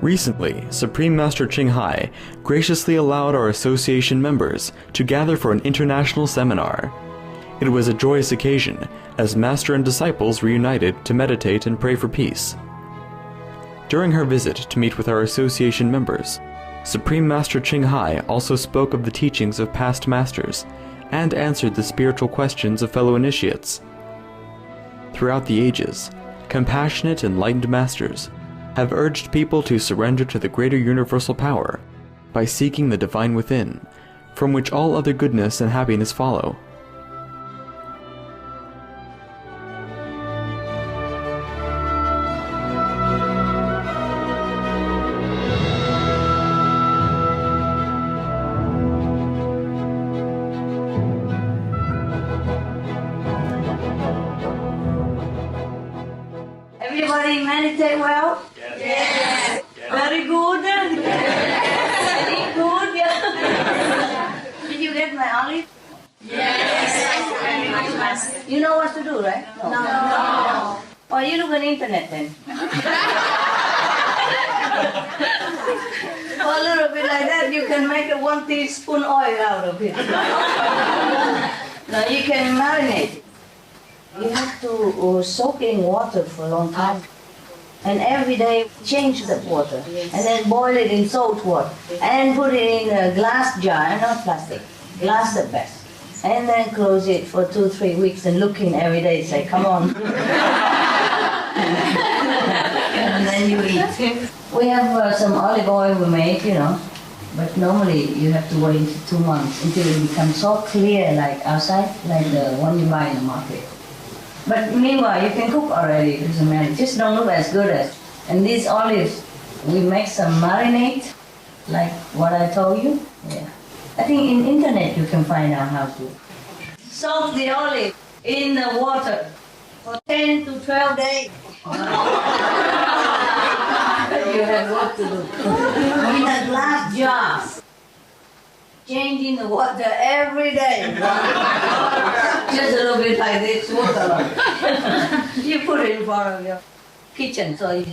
Recently, Supreme Master Ching Hai graciously allowed our association members to gather for an international seminar. It was a joyous occasion, as Master and disciples reunited to meditate and pray for peace. During her visit to meet with our association members, Supreme Master Ching Hai also spoke of the teachings of past masters and answered the spiritual questions of fellow initiates. Throughout the ages, compassionate, enlightened masters have urged people to surrender to the greater universal power by seeking the divine within, from which all other goodness and happiness follow. Everybody meditate well? Yes. Very good. Very good. Yeah. Did you get my olive? Yes. You know what to do, right? No. Oh, you look on internet then. For a little bit like that, you can make a 1 teaspoon oil out of it. Now you can marinate it. You have to soak in water for a long time. And every day change the water. And then boil it in salt water. And put it in a glass jar, not plastic. Glass the best. And then close it for 2-3 weeks and look in every day and say, come on. And then you eat. We have some olive oil we make, you know. But normally you have to wait 2 months until it becomes so clear like outside, like the one you buy in the market. But meanwhile, you can cook already, it doesn't matter. Just don't look as good as. And these olives, we make some marinade, like what I told you. Yeah. I think in internet you can find out how to. Soak the olive in the water for 10 to 12 days. You have work to do. In a glass jar. Changing the water every day. Just a little bit like this, water. You put it in front of your kitchen, so you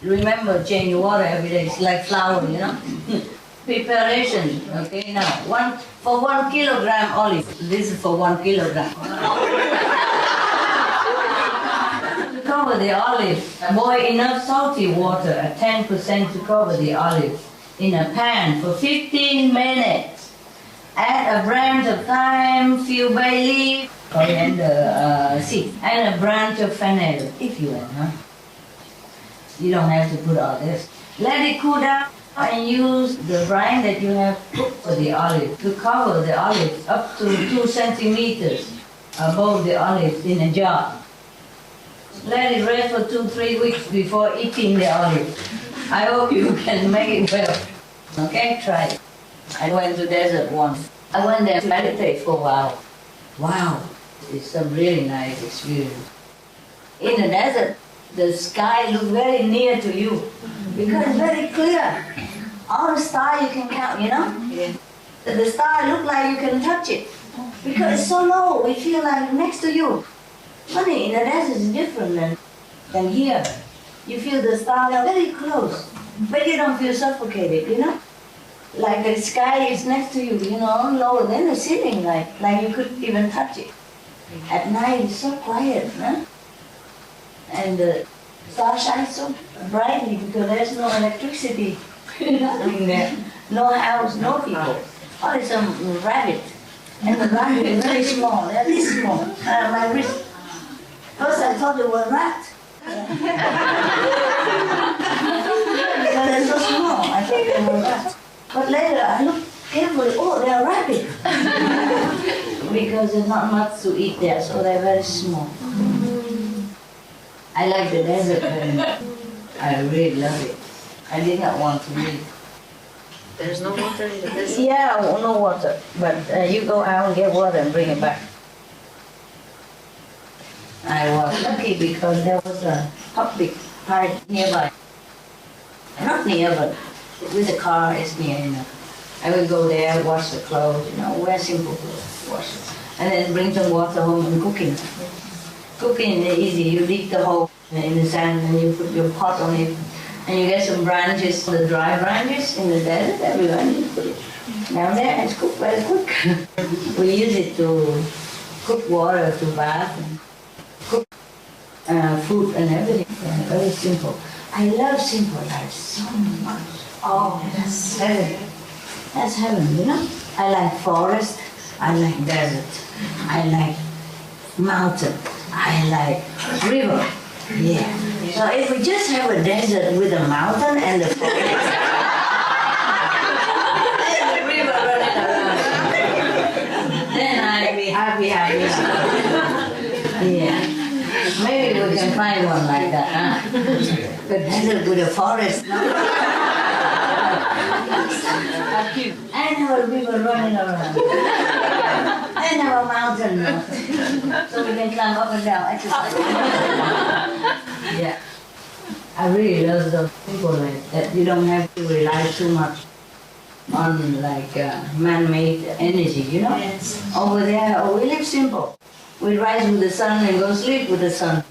remember change water every day. It's like flour, you know. Preparation, okay, now, for 1 kilogram olive. This is for 1 kilogram. To cover the olive, boil enough salty water at 10% to cover the olive in a pan for 15 minutes. Add a branch of thyme, few bay leaf, coriander seed, and a branch of fennel, if you want, huh? You don't have to put all this. Let it cool down and use the brine that you have cooked for the olive to cover the olive up to 2 centimeters above the olive in a jar. Let it rest for 2-3 weeks before eating the olive. I hope you can make it well. Okay, try it. I went to desert once. I went there to meditate for a while. Wow, it's a really nice experience. In the desert, the sky looks very near to you because it's very clear. All the stars you can count, you know? Yeah. The star look like you can touch it because it's so low. We feel like next to you. Funny, in the desert is different than here. You feel the stars are very close, but you don't feel suffocated, you know? Like the sky is next to you, you know, lower than the ceiling, like you could even touch it. At night it's so quiet, huh? And the star shines so brightly because there's no electricity. Nothing there. No house, no people. Only some rabbit. And the rabbit is very small. They're this small. My wrist. First I thought they were rats. Because they're so small. I thought they were rats. But later I looked carefully. Oh, they're rabbit. Because there's not much to eat there, so they're very small. I like the desert very much. I really love it. I did not want to leave. There's no water in the desert? Yeah, no water. But you go out and get water and bring it back. I was lucky because there was a public park nearby. Not near, but with the car it's near enough. I would go there, wash the clothes, wear simple clothes, wash it. And then bring some water home and cooking. Cooking is easy. You dig the hole in the sand and you put your pot on it. And you get some branches, the dry branches in the desert, everywhere, and you put it down there and it's cooked very quick. We use it to cook water, to bath, and cook food and everything. Yeah, very simple. I love simple life so much. Oh, that's heaven. That's heaven, I like forest, I like desert, I like mountain, I like river. Yeah. So if we just have a desert with a mountain and the forest, and the river running around, then I'd be happy. Yeah. Maybe we can find one like that, huh? The desert with a forest. And have a river running around. And have a mountain. So we can climb up and down, exercise. Yeah. I really love those people like that. You don't have to rely too much on man-made energy, Yes. Over there, we live simple. We rise with the sun and go sleep with the sun,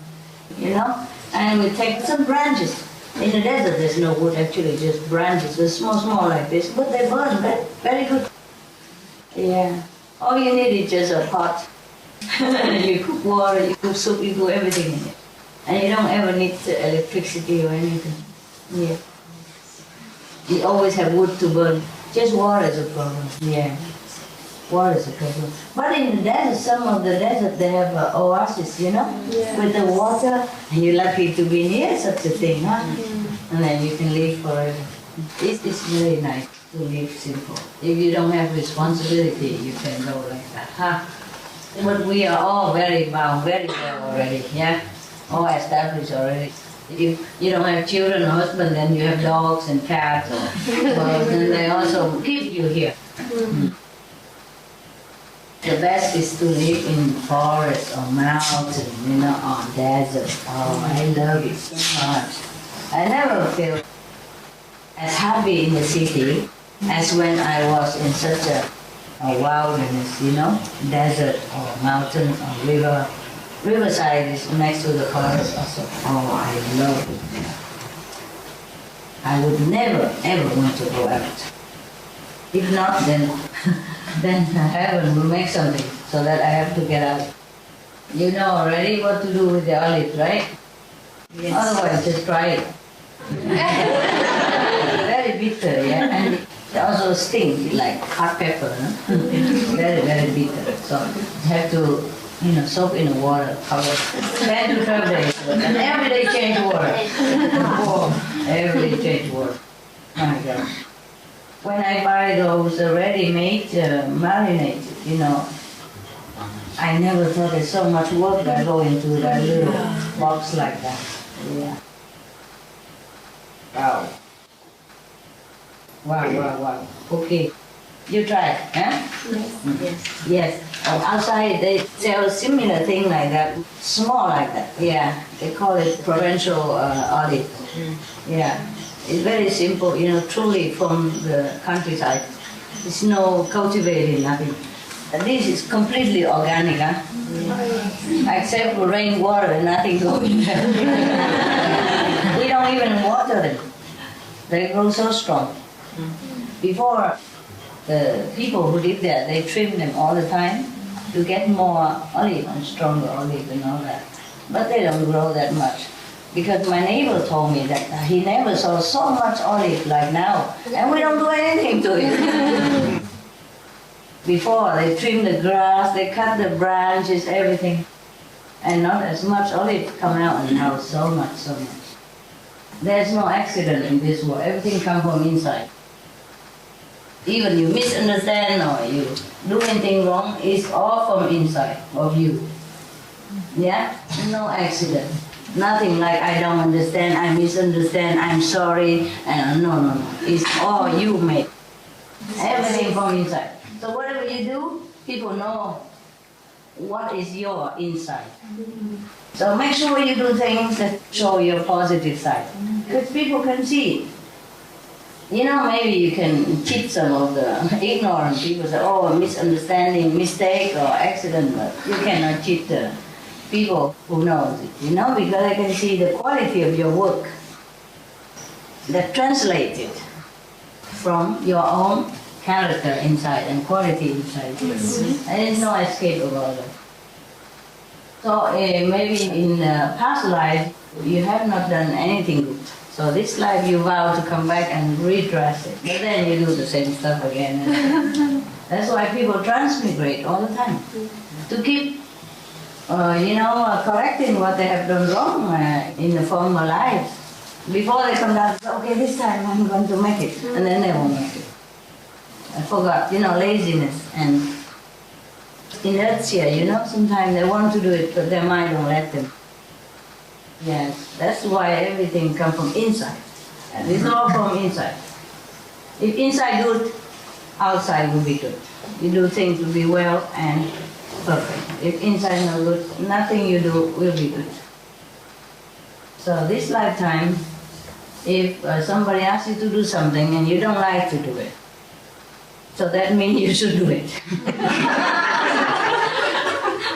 And we take some branches. In the desert, there's no wood, actually, just branches. They're small like this, but they burn very, very good. Yeah. All you need is just a pot. You cook water, you cook soup, you cook everything in it. And you don't ever need electricity or anything. Yeah. You always have wood to burn. Just water is a problem. Yeah. Water is a problem. But in the desert, some of the desert, they have oasis, Yeah. With the water. And you're lucky to be near such a thing, huh? And then you can live forever. It's very nice to live simple. If you don't have responsibility, you can go like that, huh? But we are all very bound, very well already, yeah? All established already. If you don't have children or husband, then you have dogs and cats or birds, and they also keep you here. The best is to live in forest or mountain, or desert. Oh, I love it so much. I never feel as happy in the city as when I was in such a wilderness, desert or mountain or river. Riverside is next to the forest also. Oh, I love it. I would never, ever want to go out. If not, then heaven will make something so that I have to get out. You know already what to do with the olive, right? Yes. Otherwise, just try it. Very bitter, yeah? And it also stings like hot pepper, huh? Very, very bitter. So you have to, soak in the water, cover 10 to 12 days. And every day change water. Oh, every day change water. My God. When I buy those ready-made, marinated, I never thought there's so much work that go into that little box like that. Yeah. Wow. Wow. Okay. You try, huh? Yes. Yes. Outside they sell a similar thing like that, small like that. Yeah. They call it provincial olive. Yeah. It's very simple, truly from the countryside. There's no cultivating, nothing. And this is completely organic, huh? Except for rainwater, nothing going there. We don't even water them. They grow so strong. Before, the people who live there, they trim them all the time to get more olive and stronger olive and all that. But they don't grow that much. Because my neighbor told me that he never saw so much olive like now, and we don't do anything to it. Before, they trim the grass, they cut the branches, everything, and not as much olive come out, and now so much. There's no accident in this world. Everything comes from inside. Even you misunderstand or you do anything wrong, it's all from inside of you. Yeah? No accident. Nothing like I don't understand, I misunderstand, I'm sorry, and no. It's all you made. Everything from inside. So whatever you do, people know what is your inside. So make sure you do things that show your positive side. Because people can see it. You know, maybe you can cheat some of the ignorant people, say, oh, misunderstanding, mistake, or accident, but you cannot cheat the people who knows it, you know, because they can see the quality of your work that translated from your own character inside and quality inside. And there's no escape about it. So maybe in the past life, you have not done anything good. So this life you vow to come back and redress it. But then you do the same stuff again. That's why people transmigrate all the time. To keep, correcting what they have done wrong in the former lives. Before they come down, okay, this time I'm going to make it. And then they won't make it. I forgot, laziness and inertia, sometimes they want to do it, but their mind won't let them. Yes, that's why everything comes from inside. And it's all from inside. If inside good, outside will be good. You do things will be well and perfect. If inside not good, nothing you do will be good. So this lifetime, if somebody asks you to do something and you don't like to do it, so that means you should do it.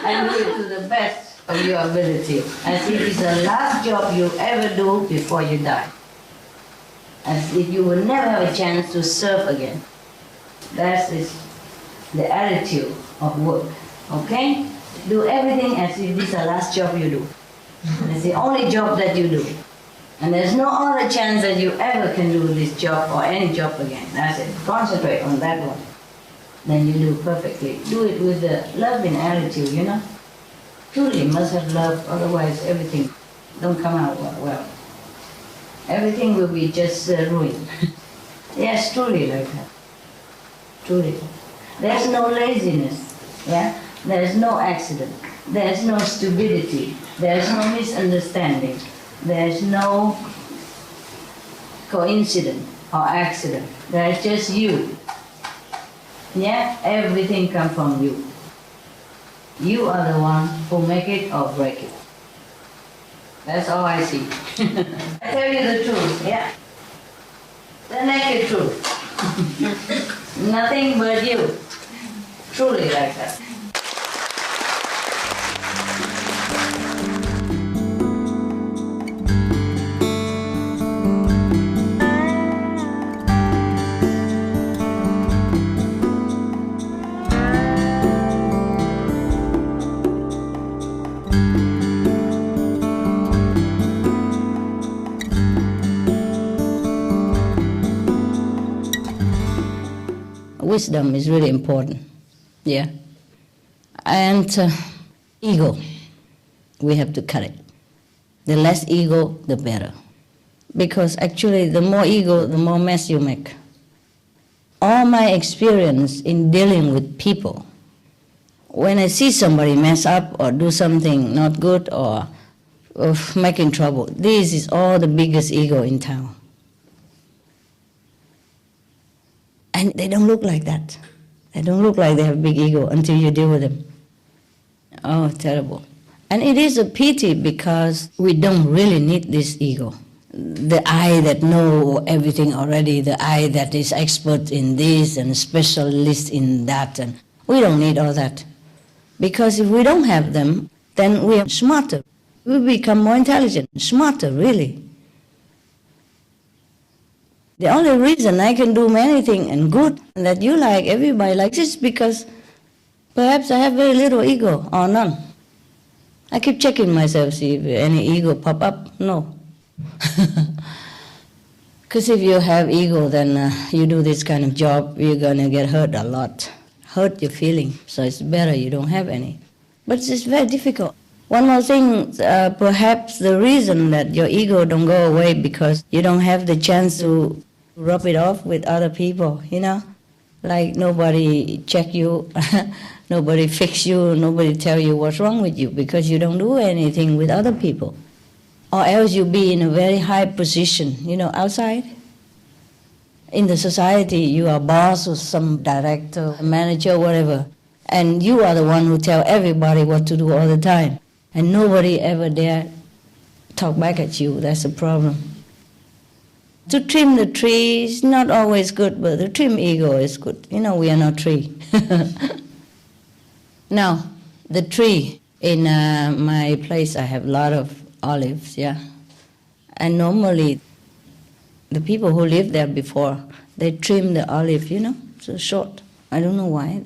And do it to the best of your ability, as if it's the last job you ever do before you die. As if you will never have a chance to serve again. That is the attitude of work, okay? Do everything as if this is the last job you do. It's the only job that you do. And there's no other chance that you ever can do this job or any job again. That's it. Concentrate on that one. Then you do perfectly. Do it with the loving attitude, Truly must have love, otherwise everything don't come out well. Everything will be just ruined. Yes, truly like that. Truly. There's no laziness, yeah? There's no accident. There's no stupidity. There's no misunderstanding. There's no coincidence or accident. There's just you. Yeah? Everything comes from you. You are the one who make it or break it. That's all I see. I tell you the truth, yeah? The naked truth. Nothing but you. Truly like that. Wisdom is really important, yeah. And ego, we have to cut it. The less ego, the better. Because actually, the more ego, the more mess you make. All my experience in dealing with people, when I see somebody mess up or do something not good or making trouble, this is all the biggest ego in town. And they don't look like that. They don't look like they have big ego until you deal with them. Oh, terrible. And it is a pity because we don't really need this ego. The I that know everything already, the I that is expert in this and specialist in that. And we don't need all that. Because if we don't have them, then we are smarter. We become more intelligent, smarter, really. The only reason I can do many things and good and that you like, everybody likes, is because perhaps I have very little ego or none. I keep checking myself, see if any ego pop up. No. Because if you have ego, then you do this kind of job, you're going to get hurt a lot. Hurt your feeling. So it's better you don't have any. But it's very difficult. One more thing, perhaps the reason that your ego don't go away because you don't have the chance to rub it off with other people, you know? Like nobody check you, nobody fix you, nobody tell you what's wrong with you because you don't do anything with other people. Or else you be in a very high position, you know, outside. In the society, you are boss or some director, manager, whatever. And you are the one who tell everybody what to do all the time. And nobody ever dare talk back at you. That's a problem. To trim the tree is not always good, but to trim ego is good. You know, we are not tree. Now, the tree, in my place I have a lot of olives, yeah. And normally, the people who lived there before, they trim the olive, you know, so short. I don't know why.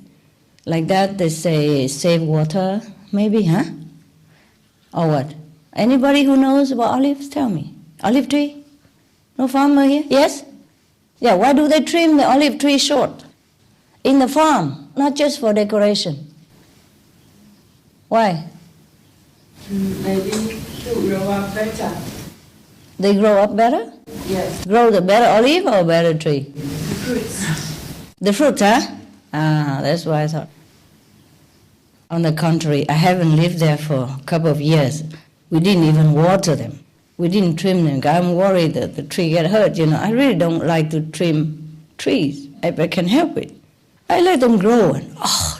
Like that, they say, save water, maybe, huh? Or what? Anybody who knows about olives, tell me. Olive tree? No farmer here? Yes? Yeah, why do they trim the olive tree short? In the farm, not just for decoration. Why? Maybe to grow up better. They grow up better? Yes. Grow the better olive or better tree? The fruits. The fruit, huh? Ah, that's what I thought. On the contrary, I haven't lived there for a couple of years. We didn't even water them. We didn't trim them. I'm worried that the tree get hurt, you know. I really don't like to trim trees if I can help it. I let them grow. And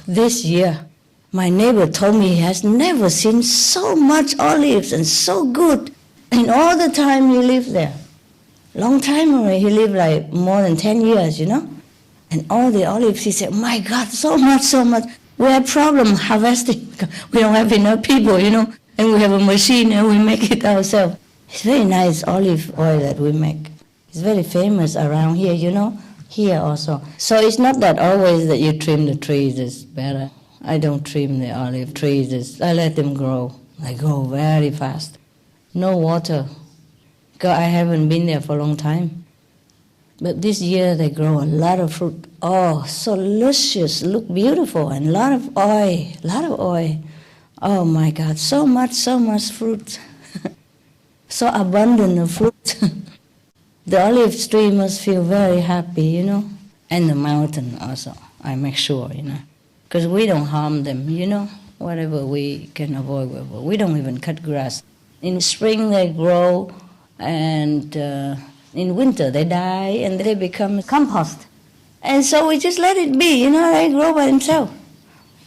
this year, my neighbor told me he has never seen so much olives and so good in all the time he lived there. Long time already. He lived like more than 10 years, you know. And all the olives, he said, my God, so much, so much. We have problem harvesting. We don't have enough people, you know. And we have a machine and we make it ourselves. It's very nice olive oil that we make. It's very famous around here, you know. Here also. So it's not that always that you trim the trees is better. I don't trim the olive trees. I let them grow. They grow very fast. No water. Because I haven't been there for a long time. But this year they grow a lot of fruit. Oh, so luscious, look beautiful, and a lot of oil. Oh my God, so much fruit. So abundant of fruit. The olive tree must feel very happy, you know. And the mountain also, I make sure, you know. Because we don't harm them, you know. Whatever we can avoid, we don't even cut grass. In spring they grow, and in winter they die, and they become compost. And so we just let it be, you know, they grow by themselves.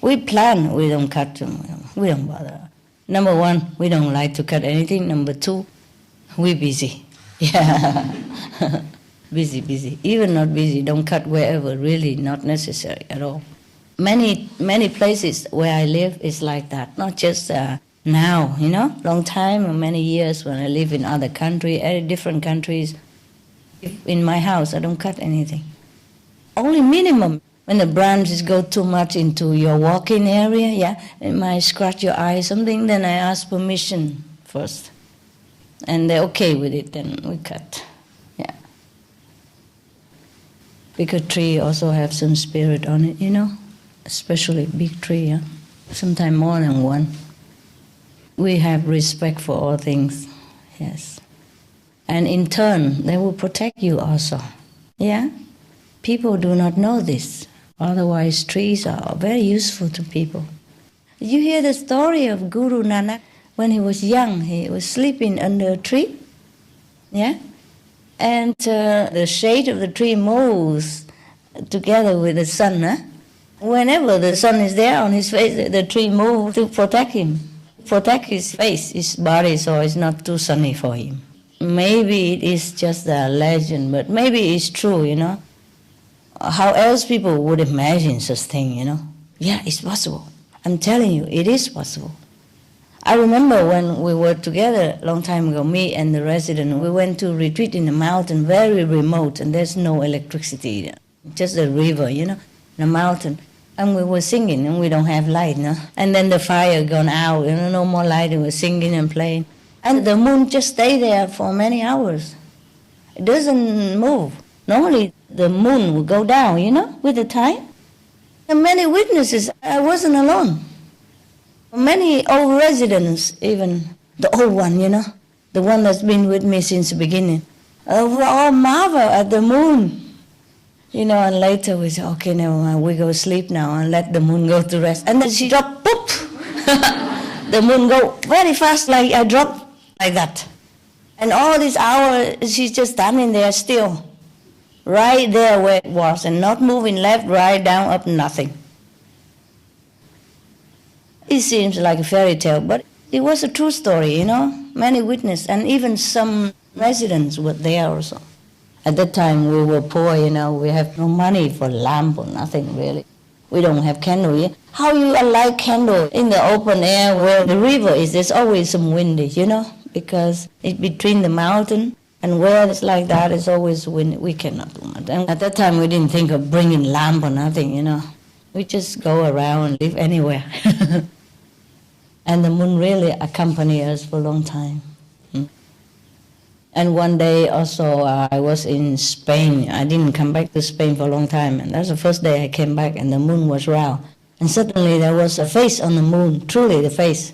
We plant, we don't cut them, we don't bother. Number one, we don't like to cut anything. Number two, we're busy. Yeah, busy. Even not busy, don't cut wherever, really not necessary at all. Many places where I live is like that, not just now, you know, long time or many years when I live in other countries, different countries. In my house, I don't cut anything. Only minimum. When the branches go too much into your walking area, yeah, it might scratch your eye or something, then I ask permission first. And they're okay with it, then we cut. Yeah. Because tree also have some spirit on it, you know, especially big tree, yeah? Sometimes more than one. We have respect for all things, yes. And in turn, they will protect you also, yeah? People do not know this. Otherwise, trees are very useful to people. Did you hear the story of Guru Nanak? When he was young, he was sleeping under a tree, yeah? And the shade of the tree moves together with the sun, huh? Whenever the sun is there on his face, the tree moves to protect him. Protect his face, his body, so it's not too sunny for him. Maybe it is just a legend, but maybe it's true, you know. How else people would imagine such thing, you know? Yeah, it's possible. I'm telling you, it is possible. I remember when we were together a long time ago, me and the resident, we went to retreat in the mountain, very remote, and there's no electricity, just a river, you know, the mountain. And we were singing, and we don't have light, no? And then the fire gone out, no more light, and we were singing and playing. And the moon just stayed there for many hours. It doesn't move. Normally, the moon will go down, with the time. And many witnesses, I wasn't alone. Many old residents, even the old one, the one that's been with me since the beginning, we all marvel at the moon. And later we say, okay, never mind, we go sleep now and let the moon go to rest. And then she dropped, poof! The moon go very fast, like I dropped like that. And all this hour, she's just standing there still, right there where it was, and not moving left, right, down, up, nothing. It seems like a fairy tale, but it was a true story, Many witnesses, and even some residents were there also. At that time, we were poor, we have no money for lamp or nothing, really. We don't have candle here. How you light candle in the open air where the river is, there's always some windy, because it's between the mountain, and where it's like that, it's always windy. We cannot do much. And at that time, we didn't think of bringing lamp or nothing, We just go around and live anywhere. And the moon really accompanied us for a long time. And one day also I was in Spain. I didn't come back to Spain for a long time. And that's the first day I came back, and the moon was round. And suddenly there was a face on the moon, truly the face.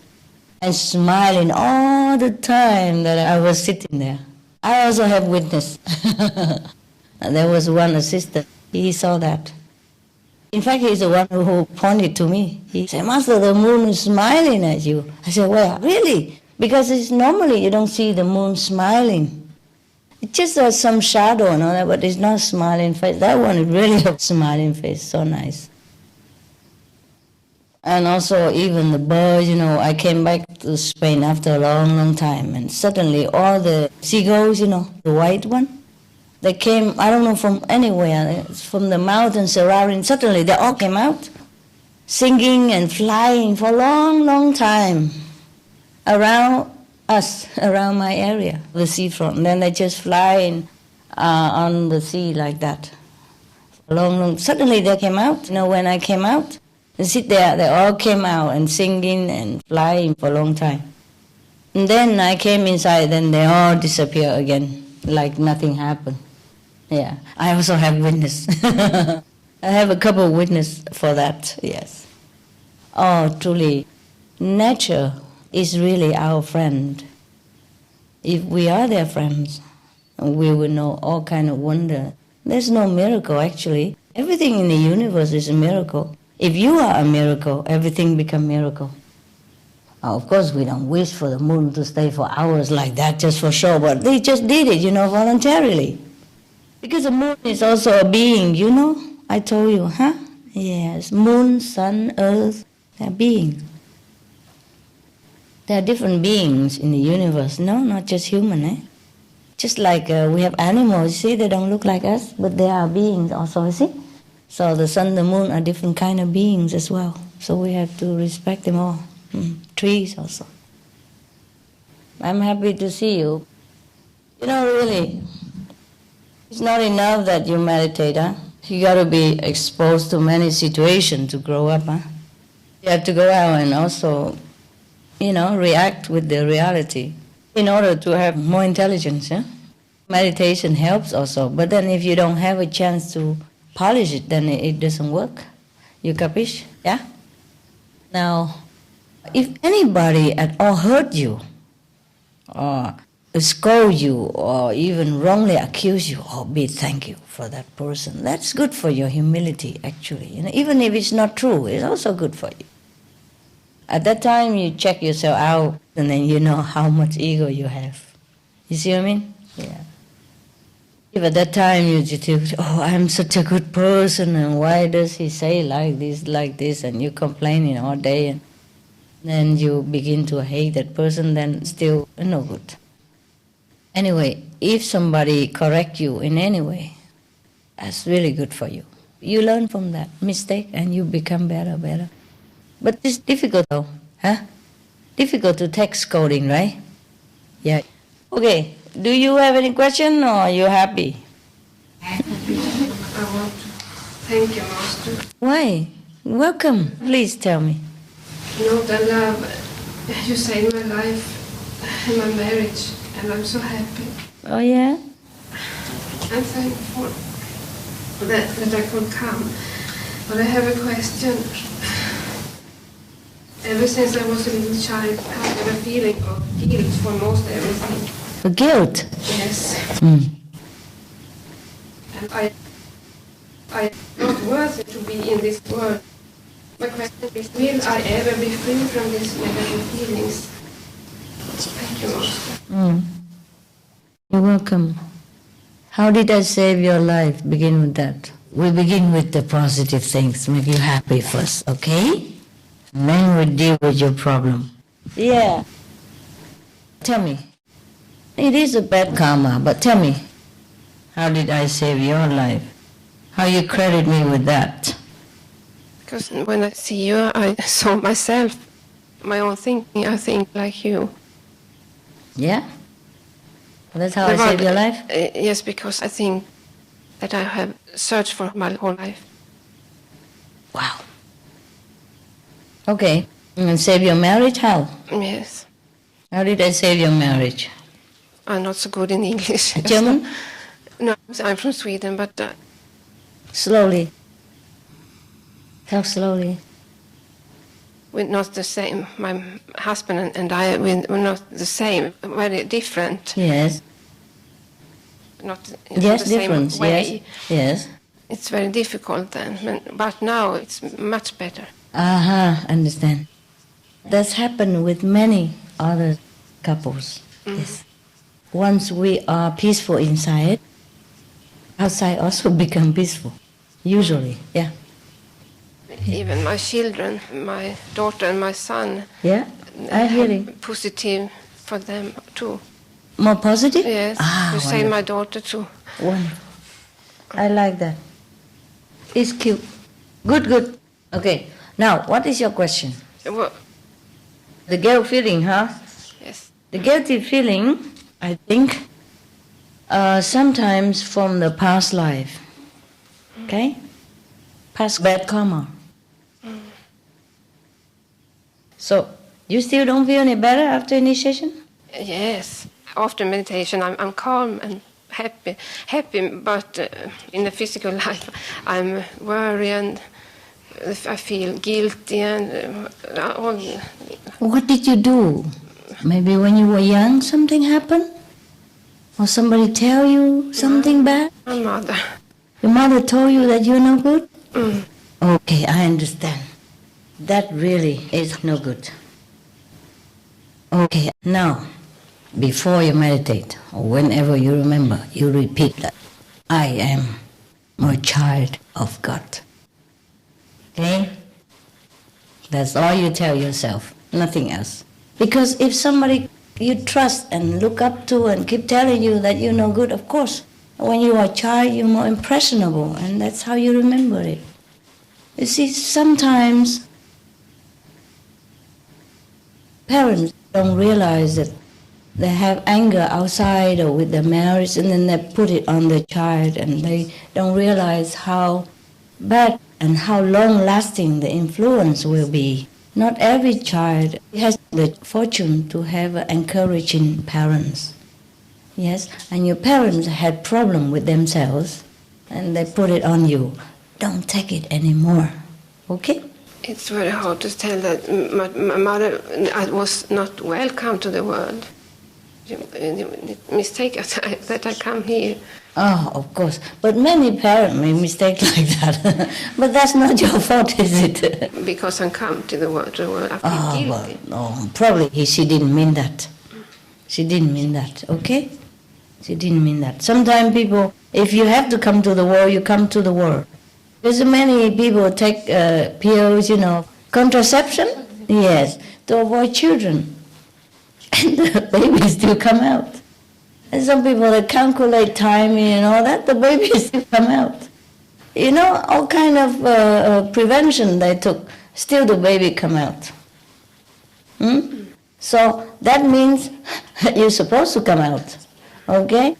And smiling all the time that I was sitting there. I also have witness. There was one assistant. He saw that. In fact, he's the one who pointed to me. He said, Master, the moon is smiling at you. I said, well, really? Because it's normally you don't see the moon smiling. It just has some shadow and all that, but it's not smiling face. That one is really a smiling face, so nice. And also even the birds, I came back to Spain after a long, long time, and suddenly all the seagulls, the white one, they came, I don't know from anywhere, from the mountains surrounding, suddenly they all came out, singing and flying for a long, long time. Around us, around my area, the seafront. And then they just fly on the sea like that. Long. Suddenly they came out. When I came out, they sit there, they all came out and singing and flying for a long time. And then I came inside, then they all disappear again, like nothing happened. Yeah, I also have witness. I have a couple of witnesses for that, yes. Oh, truly, nature is really our friend. If we are their friends, we will know all kind of wonder. There's no miracle, actually. Everything in the universe is a miracle. If you are a miracle, everything becomes miracle. Of course, we don't wish for the moon to stay for hours like that just for show, but they just did it, voluntarily. Because the moon is also a being, I told you, huh? Yes, moon, sun, earth, they're beings. There are different beings in the universe, no, not just human, Just like we have animals, see, they don't look like us, but they are beings also, see? So the sun, the moon are different kind of beings as well. So we have to respect them all. Trees also. I'm happy to see you. Really, it's not enough that you meditate, huh? You got to be exposed to many situations to grow up, huh? You have to go out and also react with the reality in order to have more intelligence. Yeah? Meditation helps also, but then if you don't have a chance to polish it, then it doesn't work. You capish? Yeah? Now, if anybody at all hurt you, or scold you, or even wrongly accuse you, be thank you for that person. That's good for your humility, actually. Even if it's not true, it's also good for you. At that time, you check yourself out, and then you know how much ego you have. You see what I mean? Yeah. If at that time you just think, I'm such a good person, and why does he say like this, and you complaining all day, and then you begin to hate that person, then still no good. Anyway, if somebody correct you in any way, that's really good for you. You learn from that mistake, and you become better. But it's difficult though, huh? Difficult to take scolding, right? Yeah. Okay, do you have any question or are you happy? I want to thank you, Master. Why? Welcome. Please tell me. No, the love, you saved my life and my marriage, and I'm so happy. Oh, yeah? I'm thankful that I could come. But I have a question. Ever since I was a little child, I have a feeling of guilt for most everything. Guilt? Yes. Mm. And I'm not worthy to be in this world. My question is, will I ever be free from these negative feelings? Thank you, Master. You're welcome. How did I save your life? Begin with that. We begin with the positive things, make you happy first, okay? And then we deal with your problem. Yeah. Tell me. It is a bad karma, but tell me, how did I save your life? How you credit me with that? Because when I see you, I saw myself, my own thinking. I think like you. Yeah? That's how I saved your life? Yes, because I think that I have searched for my whole life. Wow. Okay. And save your marriage? How? Yes. How did I save your marriage? I'm not so good in English. German? No, I'm from Sweden, but... Slowly. How slowly? We're not the same. My husband and I, we're not the same. Very different. Yes. Not Yes, the difference. same way. Yes. It's very difficult then, but now it's much better. Aha, understand. That's happened with many other couples. Yes. Once we are peaceful inside, outside also become peaceful. Usually, yeah. Even my children, my daughter and my son, Yeah, I hear it. positive for them too. More positive? Yes, you say my daughter too. Wonderful. I like that. It's cute. Good, good. Okay, now, what is your question? Well, The guilt feeling, huh? yes. The guilty feeling, I think, sometimes from the past life. Okay? Past bad karma. So, you still don't feel any better after initiation? Yes. After meditation, I'm calm and happy, but in the physical life, I'm worried and I feel guilty and all. What did you do? Maybe when you were young something happened? Or somebody tell you something bad? My mother. Your mother told you that you're no good? Mm. Okay, I understand. That really is no good. Okay, now, before you meditate, or whenever you remember, you repeat that. I am a child of God. Okay? That's all you tell yourself, nothing else. Because if somebody you trust and look up to and keep telling you that you're no good, of course, when you are a child, you're more impressionable, and that's how you remember it. You see, sometimes parents don't realize that they have anger outside or with their marriage, and then they put it on the child, and they don't realize how bad and how long-lasting the influence will be. Not every child has the fortune to have encouraging parents. Yes, and your parents had problem with themselves, and they put it on you. Don't take it anymore, okay? It's very hard to tell that my mother was not welcome to the world. Mistake that I come here. Oh, of course. But many parents make mistakes like that. But that's not your fault, is it? Because I come to the world I feel guilty. Well, no, probably she didn't mean that. She didn't mean that, okay? She didn't mean that. Sometimes people, if you have to come to the world, you come to the world. There's many people take pills, contraception, yes, to avoid children. And the baby still come out. And some people that calculate timing and all that, the baby still come out. All kind of prevention they took, still the baby come out. So that means you're supposed to come out, okay?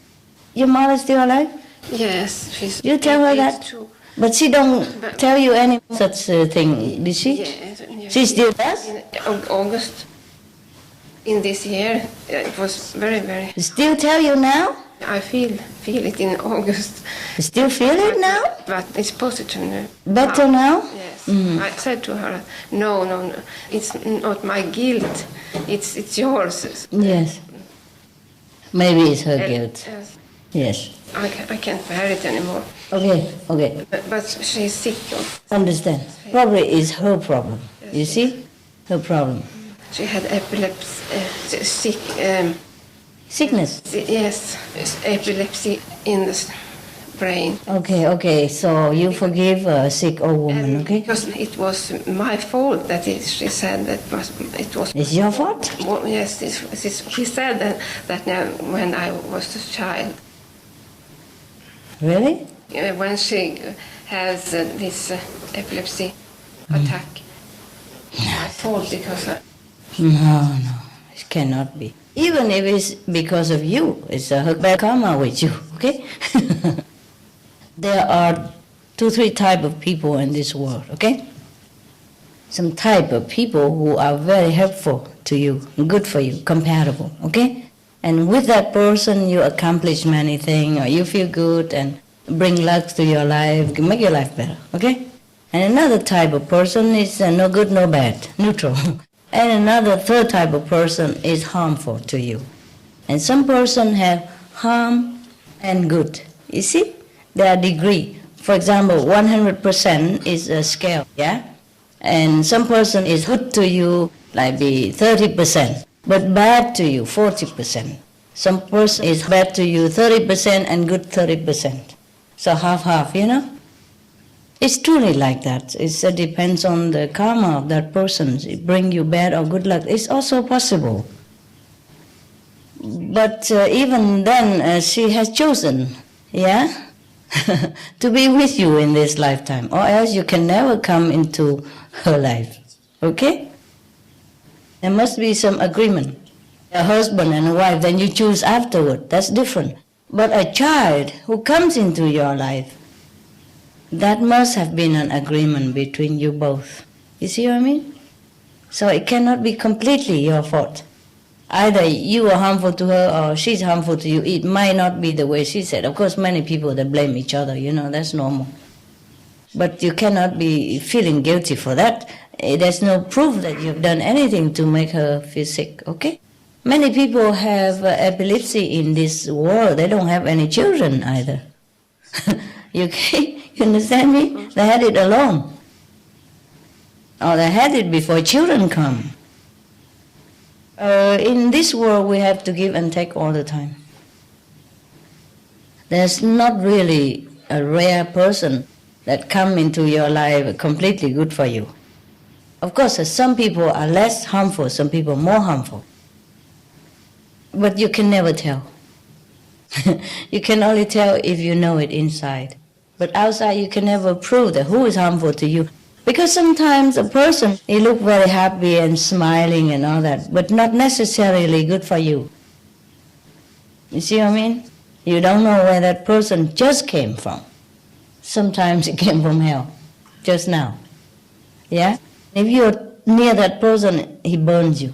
Your mother still alive? Yes, she's... You tell her that? Too. But she don't tell you any such thing, did she? Yes. She still does? In August in this year, it was very, very. Still tell you now? I feel it in August. Still feel it now? But it's positive now. Better now? Yes. I said to her, no, it's not my guilt. It's yours. Yes. Maybe it's her guilt. Yes. Yes. I can't bear it anymore. Okay. But she's sick. Understand. Probably it's her problem. You see? Her problem. She had epilepsy, Sickness. yes, epilepsy in the brain. Okay. So you forgive a sick old woman, okay? Because it was my fault that she said that it was. It's your fault? Well, yes, she said that when I was a child. Really? When she has this epilepsy attack. My fault because No, it cannot be. Even if it's because of you, it's a bad karma with you, okay? There are 2-3 type of people in this world, okay? Some type of people who are very helpful to you, good for you, compatible, okay? And with that person, you accomplish many things, or you feel good and bring luck to your life, make your life better, okay? And another type of person is no good, no bad, neutral. And another third type of person is harmful to you. And some person have harm and good. You see? There are degree. For example, 100% is a scale, yeah? And some person is good to you, like be 30%, but bad to you, 40%. Some person is bad to you, 30% and good 30%. So half, you know? It's truly like that. It depends on the karma of that person. It bring you bad or good luck. It's also possible. But even then, she has chosen, yeah, to be with you in this lifetime, or else you can never come into her life. Okay? There must be some agreement. A husband and a wife, then you choose afterward. That's different. But a child who comes into your life, that must have been an agreement between you both. You see what I mean? So it cannot be completely your fault. Either you are harmful to her or she's harmful to you. It might not be the way she said. Of course, many people, they blame each other, you know, that's normal. But you cannot be feeling guilty for that. There's no proof that you've done anything to make her feel sick, okay? Many people have epilepsy in this world. They don't have any children either. Okay? You understand me? They had it alone. Or they had it before children come. In this world, we have to give and take all the time. There's not really a rare person that come into your life completely good for you. Of course, some people are less harmful, some people more harmful. But you can never tell. You can only tell if you know it inside. But outside, you can never prove that who is harmful to you. Because sometimes a person, he look very happy and smiling and all that, but not necessarily good for you. You see what I mean? You don't know where that person just came from. Sometimes it came from hell, just now. Yeah? If you're near that person, he burns you.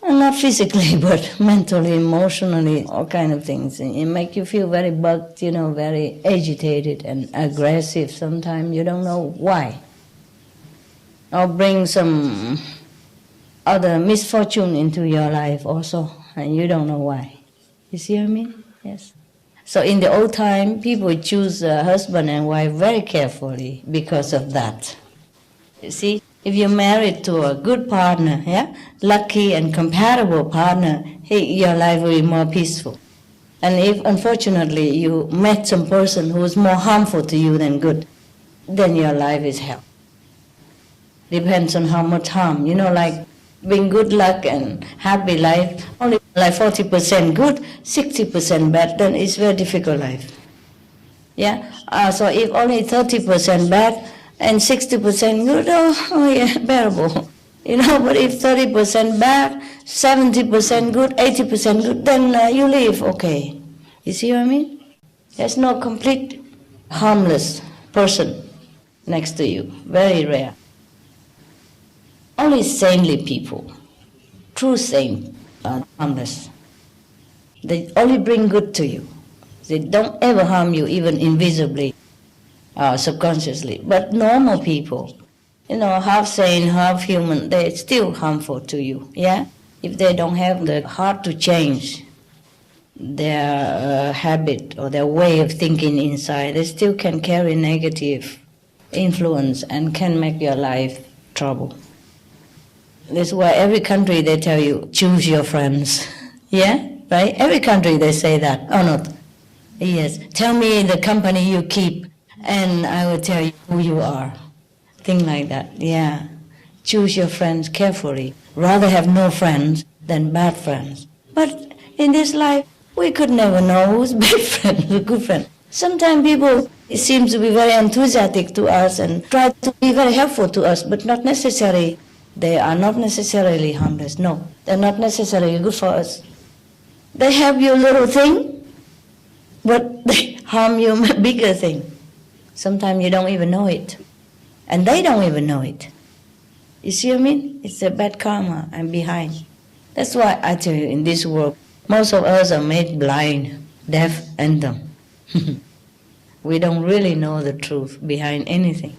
And not physically, but mentally, emotionally, all kind of things. It make you feel very bugged, you know, very agitated and aggressive sometimes. You don't know why. Or bring some other misfortune into your life also, and you don't know why. You see what I mean? Yes. So in the old time, people choose husband and wife very carefully because of that. You see? If you're married to a good partner, yeah, lucky and compatible partner, your life will be more peaceful. And if, unfortunately, you met some person who is more harmful to you than good, then your life is hell. Depends on how much harm. You know, like being good luck and happy life, only like 40% good, 60% bad, then it's very difficult life. Yeah? So if only 30% bad, and 60% good, oh yeah, bearable. You know, but if 30% bad, 70% good, 80% good, then you live okay. You see what I mean? There's no complete harmless person next to you. Very rare. Only saintly people, true saints, are harmless. They only bring good to you. They don't ever harm you, even invisibly or subconsciously. But normal people, half saint, half human, they're still harmful to you, yeah? If they don't have the heart to change their habit or their way of thinking inside, they still can carry negative influence and can make your life trouble. That's why every country they tell you, choose your friends. Yeah? Right? Every country they say that. Oh, no. Yes. Tell me the company you keep and I will tell you who you are. Thing like that. Yeah. Choose your friends carefully. Rather have no friends than bad friends. But in this life, we could never know who's bad friend, who's good friend. Sometimes people seem to be very enthusiastic to us and try to be very helpful to us, but not necessarily. They are not necessarily harmless. No, they're not necessarily good for us. They help you a little thing, but they harm you a bigger thing. Sometimes you don't even know it. And they don't even know it. You see what I mean? It's a bad karma and behind. That's why I tell you, in this world, most of us are made blind, deaf, and dumb. We don't really know the truth behind anything.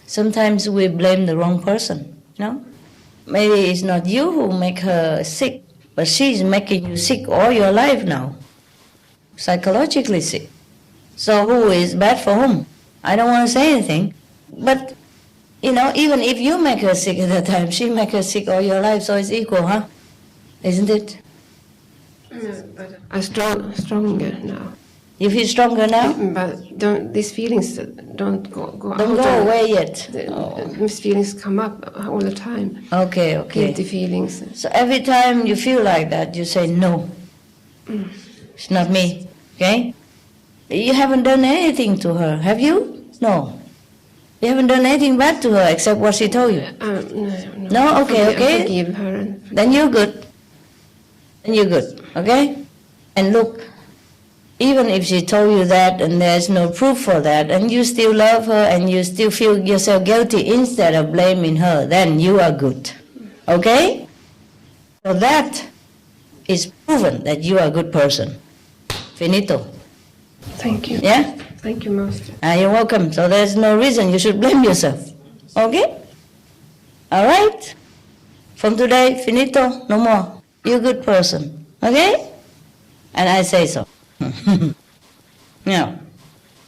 Sometimes we blame the wrong person. Maybe it's not you who make her sick, but she's making you sick all your life now, psychologically sick. So who is bad for whom? I don't want to say anything, but even if you make her sick at that time, she make her sick all your life, so it's equal, huh? Isn't it? But I'm stronger now. You feel stronger now? But these feelings don't go out. Don't go away yet. These feelings come up all the time. Okay. Guilty feelings. So every time you feel like that, you say, no, it's not me, okay? You haven't done anything to her, have you? No. You haven't done anything bad to her except what she told you? No. No? Okay. I forgive her. Then you're good. Okay? And look, even if she told you that and there's no proof for that, and you still love her and you still feel yourself guilty instead of blaming her, then you are good. Okay? So that is proven that you are a good person. Finito. Thank you. Yeah? Thank you, Master. You're welcome. So there's no reason you should blame yourself. Okay? All right? From today, finito, no more. You're a good person. Okay? And I say so. Yeah.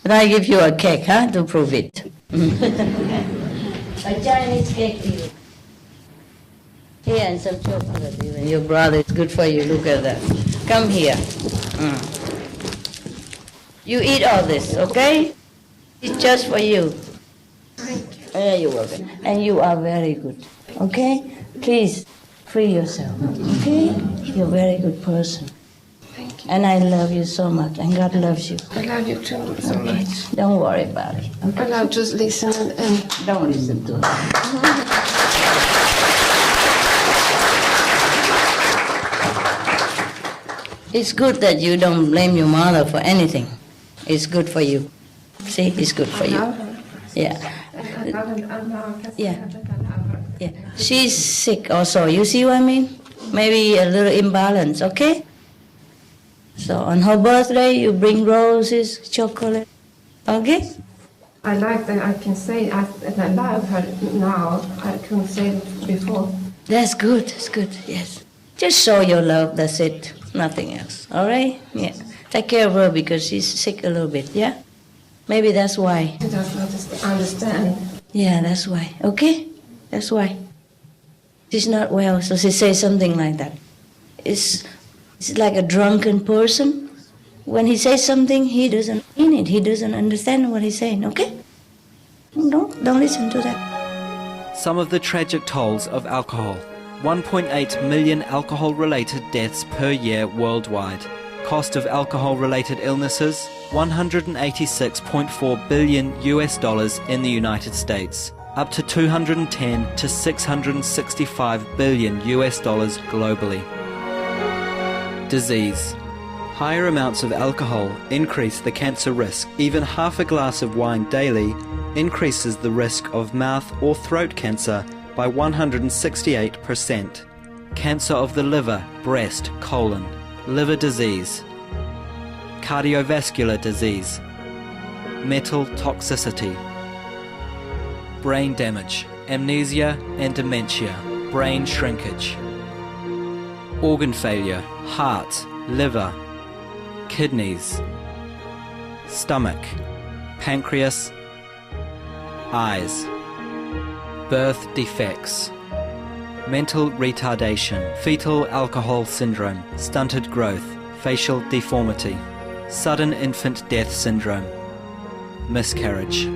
But I give you a cake, to prove it. A Chinese cake even. Here and some chocolate even. Your brother is good for you. Look at that. Come here. You eat all this, okay? It's just for you. Thank you. You're welcome. And you are very good, okay? Please, free yourself, okay? You're a very good person. Thank you. And I love you so much, and God loves you. I love you too so much. Don't worry about it. Okay? And I'll just listen and Don't listen to it. It's good that you don't blame your mother for anything. It's good for you. See, it's good for you. Yeah. Yeah. She's sick also. You see what I mean? Maybe a little imbalance, okay? So on her birthday, you bring roses, chocolate, okay? I like that I can say that I love her now. I couldn't say it before. That's good, yes. Just show your love, that's it. Nothing else, all right? Yeah. Take care of her because she's sick a little bit, yeah? Maybe that's why. She does not understand. Yeah, that's why, okay? That's why. She's not well, so she says something like that. It's like a drunken person. When he says something, he doesn't mean it. He doesn't understand what he's saying, okay? Don't listen to that. Some of the tragic tolls of alcohol. 1.8 million alcohol-related deaths per year worldwide. Cost of alcohol-related illnesses, $186.4 billion in the United States, up to 210 to 665 billion globally. Disease. Higher amounts of alcohol increase the cancer risk. Even half a glass of wine daily increases the risk of mouth or throat cancer by 168%. Cancer of the liver, breast, colon, liver disease, cardiovascular disease, metal toxicity, brain damage, amnesia and dementia, brain shrinkage, organ failure, heart, liver, kidneys, stomach, pancreas, eyes, birth defects, mental retardation, fetal alcohol syndrome, stunted growth, facial deformity, sudden infant death syndrome, miscarriage,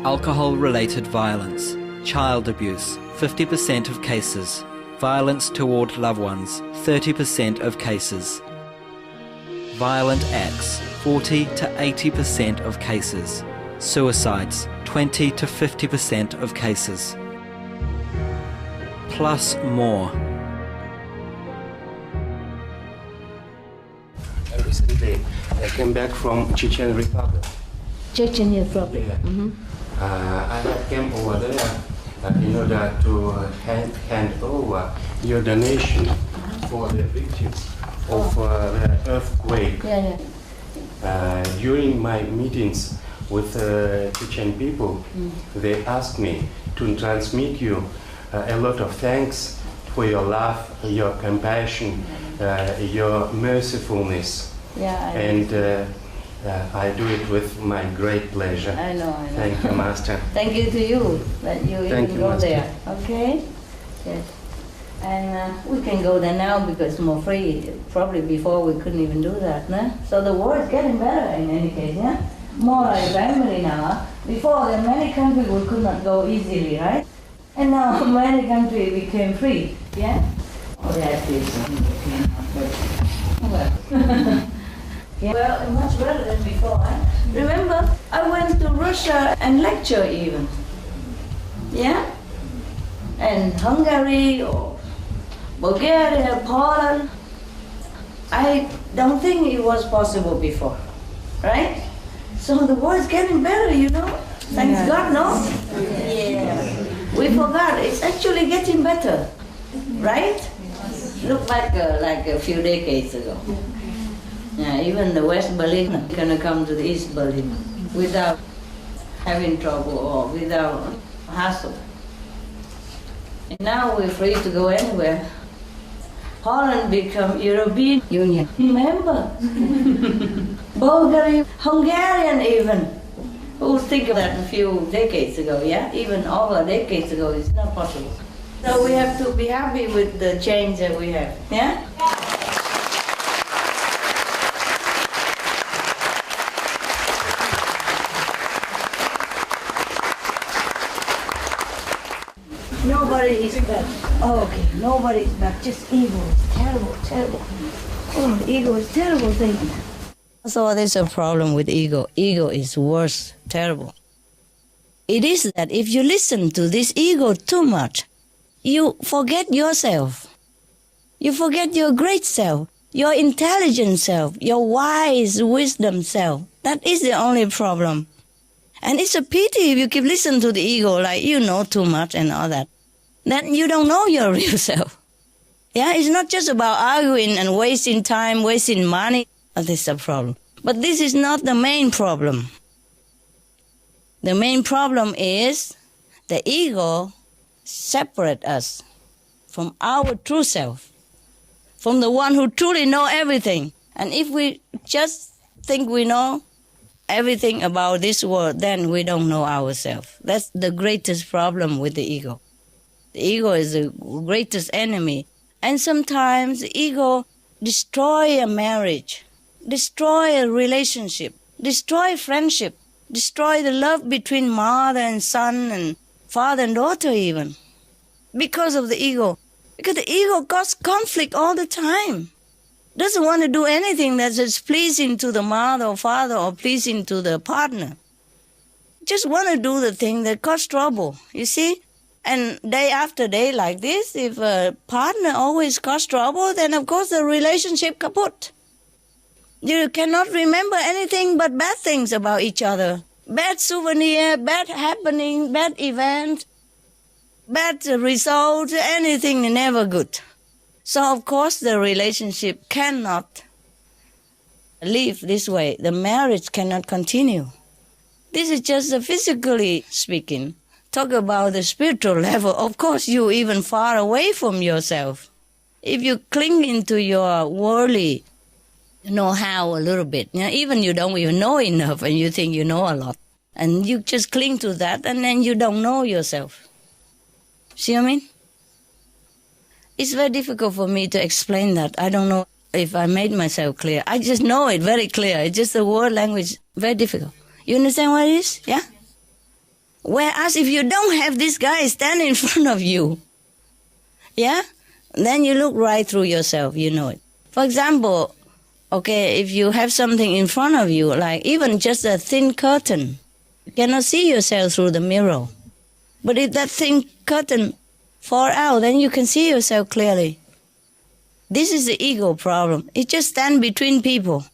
alcohol-related violence, child abuse, 50% of cases, violence toward loved ones, 30% of cases, violent acts, 40 to 80% of cases, suicides, 20 to 50% of cases, plus more. Recently, I came back from Chechen Republic. Chechen Republic. I came over there in order to hand over your donation for the victims of the earthquake. During my meetings with Chechen people, they asked me to transmit you a lot of thanks for your love, your compassion, your mercifulness. And I do it with my great pleasure. I know. Thank you, Master. Thank you to you that you Thank even you, go Master. there. Okay? Yes. And we can go there now because it's more free. Probably before we couldn't even do that, no? So the war is getting better in any case, yeah? More like family now. Huh? Before, in many countries we could not go easily, right? And now many countries became free, yeah? Oh, that is well. Yeah. Well, much better than before, huh? Remember, I went to Russia and lecture even, yeah? And Hungary or Bulgaria, Poland. I don't think it was possible before, right? So the war is getting better, you know? Thanks God, no? Yeah. We forgot, it's actually getting better, right? Look back like a few decades ago. Yeah, even the West Berlin is going to come to the East Berlin without having trouble or without hassle. And now we're free to go anywhere. Holland become European Union. Remember? Bulgaria, Hungarian even. Who would think of that a few decades ago, yeah? Even over decades ago, it's not possible. So we have to be happy with the change that we have, yeah? Nobody is bad. Oh, okay, nobody is bad. Just ego is terrible, terrible. Oh, ego is terrible thing. So there's a problem with ego. Ego is worse, terrible. It is that if you listen to this ego too much, you forget yourself. You forget your great self, your intelligent self, your wise wisdom self. That is the only problem. And it's a pity if you keep listening to the ego like you know too much and all that. Then you don't know your real self. Yeah, it's not just about arguing and wasting time, wasting money. This is a problem. But this is not the main problem. The main problem is the ego separates us from our true self, from the one who truly knows everything. And if we just think we know everything about this world, then we don't know ourselves. That's the greatest problem with the ego. The ego is the greatest enemy. And sometimes the ego destroys a marriage, destroy a relationship, destroy friendship, destroy the love between mother and son and father and daughter even, because of the ego. Because the ego causes conflict all the time. Doesn't want to do anything that is pleasing to the mother or father or pleasing to the partner. Just want to do the thing that causes trouble, you see? And day after day like this, if a partner always causes trouble, then of course the relationship kaput. You cannot remember anything but bad things about each other. Bad souvenir, bad happening, bad event, bad result, anything never good. So of course the relationship cannot live this way. The marriage cannot continue. This is just physically speaking. Talk about the spiritual level. Of course you even far away from yourself. If you cling into your worldly know-how a little bit, even you don't even know enough and you think you know a lot, and you just cling to that and then you don't know yourself. See what I mean? It's very difficult for me to explain that. I don't know if I made myself clear. I just know it very clear. It's just the word language, very difficult. You understand what it is? Yeah? Whereas if you don't have this guy standing in front of you, yeah, then you look right through yourself, you know it. For example, okay, if you have something in front of you, like even just a thin curtain, you cannot see yourself through the mirror. But if that thin curtain fall out, then you can see yourself clearly. This is the ego problem. It just stands between people.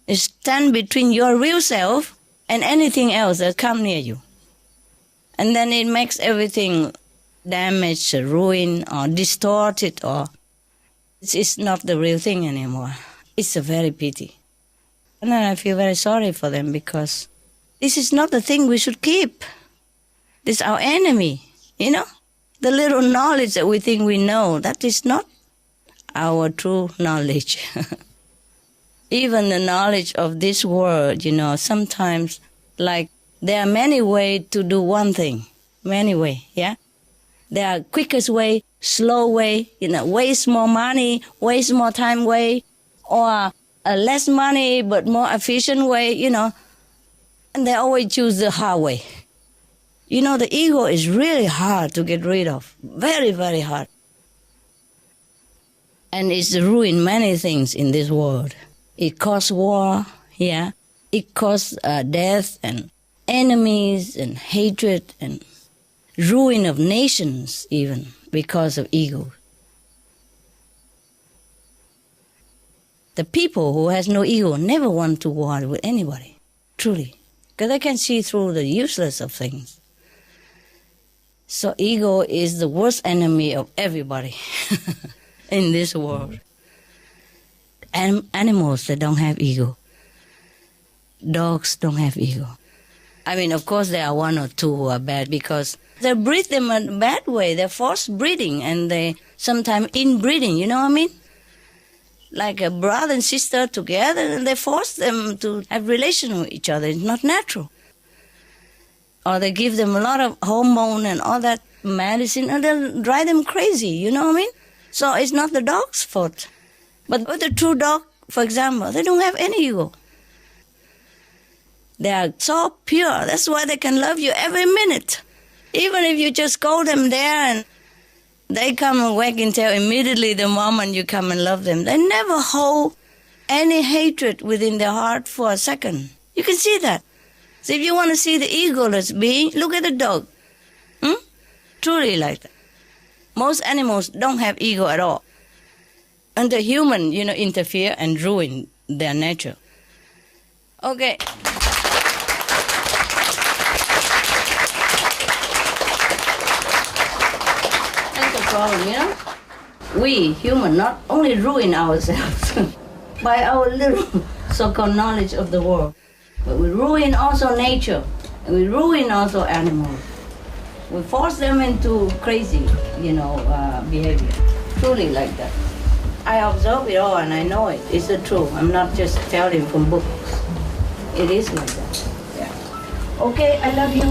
It stands between your real self and anything else that comes near you. And then it makes everything damaged, ruined, or distorted, or it's not the real thing anymore. It's a very pity. And then I feel very sorry for them because this is not the thing we should keep. This is our enemy, you know? The little knowledge that we think we know, that is not our true knowledge. Even the knowledge of this world, sometimes, like, there are many ways to do one thing. Many ways, yeah? There are quickest way, slow way, waste more money, waste more time way, or a less money but more efficient way, And they always choose the hard way. The ego is really hard to get rid of. Very, very hard. And it's ruined many things in this world. It causes war, yeah. It causes death and enemies and hatred and ruin of nations even because of ego. The people who has no ego never want to war with anybody, truly, because they can see through the useless of things. So ego is the worst enemy of everybody in this world. And animals that don't have ego. Dogs don't have ego. I mean, of course, there are one or two who are bad because they breed them in a bad way. They're forced breeding and they sometimes inbreeding, you know what I mean? Like a brother and sister together and they force them to have relation with each other. It's not natural. Or they give them a lot of hormone and all that medicine and they'll drive them crazy, you know what I mean? So it's not the dog's fault. But with a true dog, for example, they don't have any ego. They are so pure. That's why they can love you every minute. Even if you just call them there and they come and wag and tail immediately the moment you come and love them. They never hold any hatred within their heart for a second. You can see that. So if you want to see the egoless being, look at the dog. Truly like that. Most animals don't have ego at all. And the human, interfere and ruin their nature. Okay. That's the problem, We, human, not only ruin ourselves by our little so-called knowledge of the world, but we ruin also nature, and we ruin also animals. We force them into crazy, behavior. Truly like that. I observe it all and I know it. It's the truth. I'm not just telling from books. It is like that. Yeah. Okay, I love you.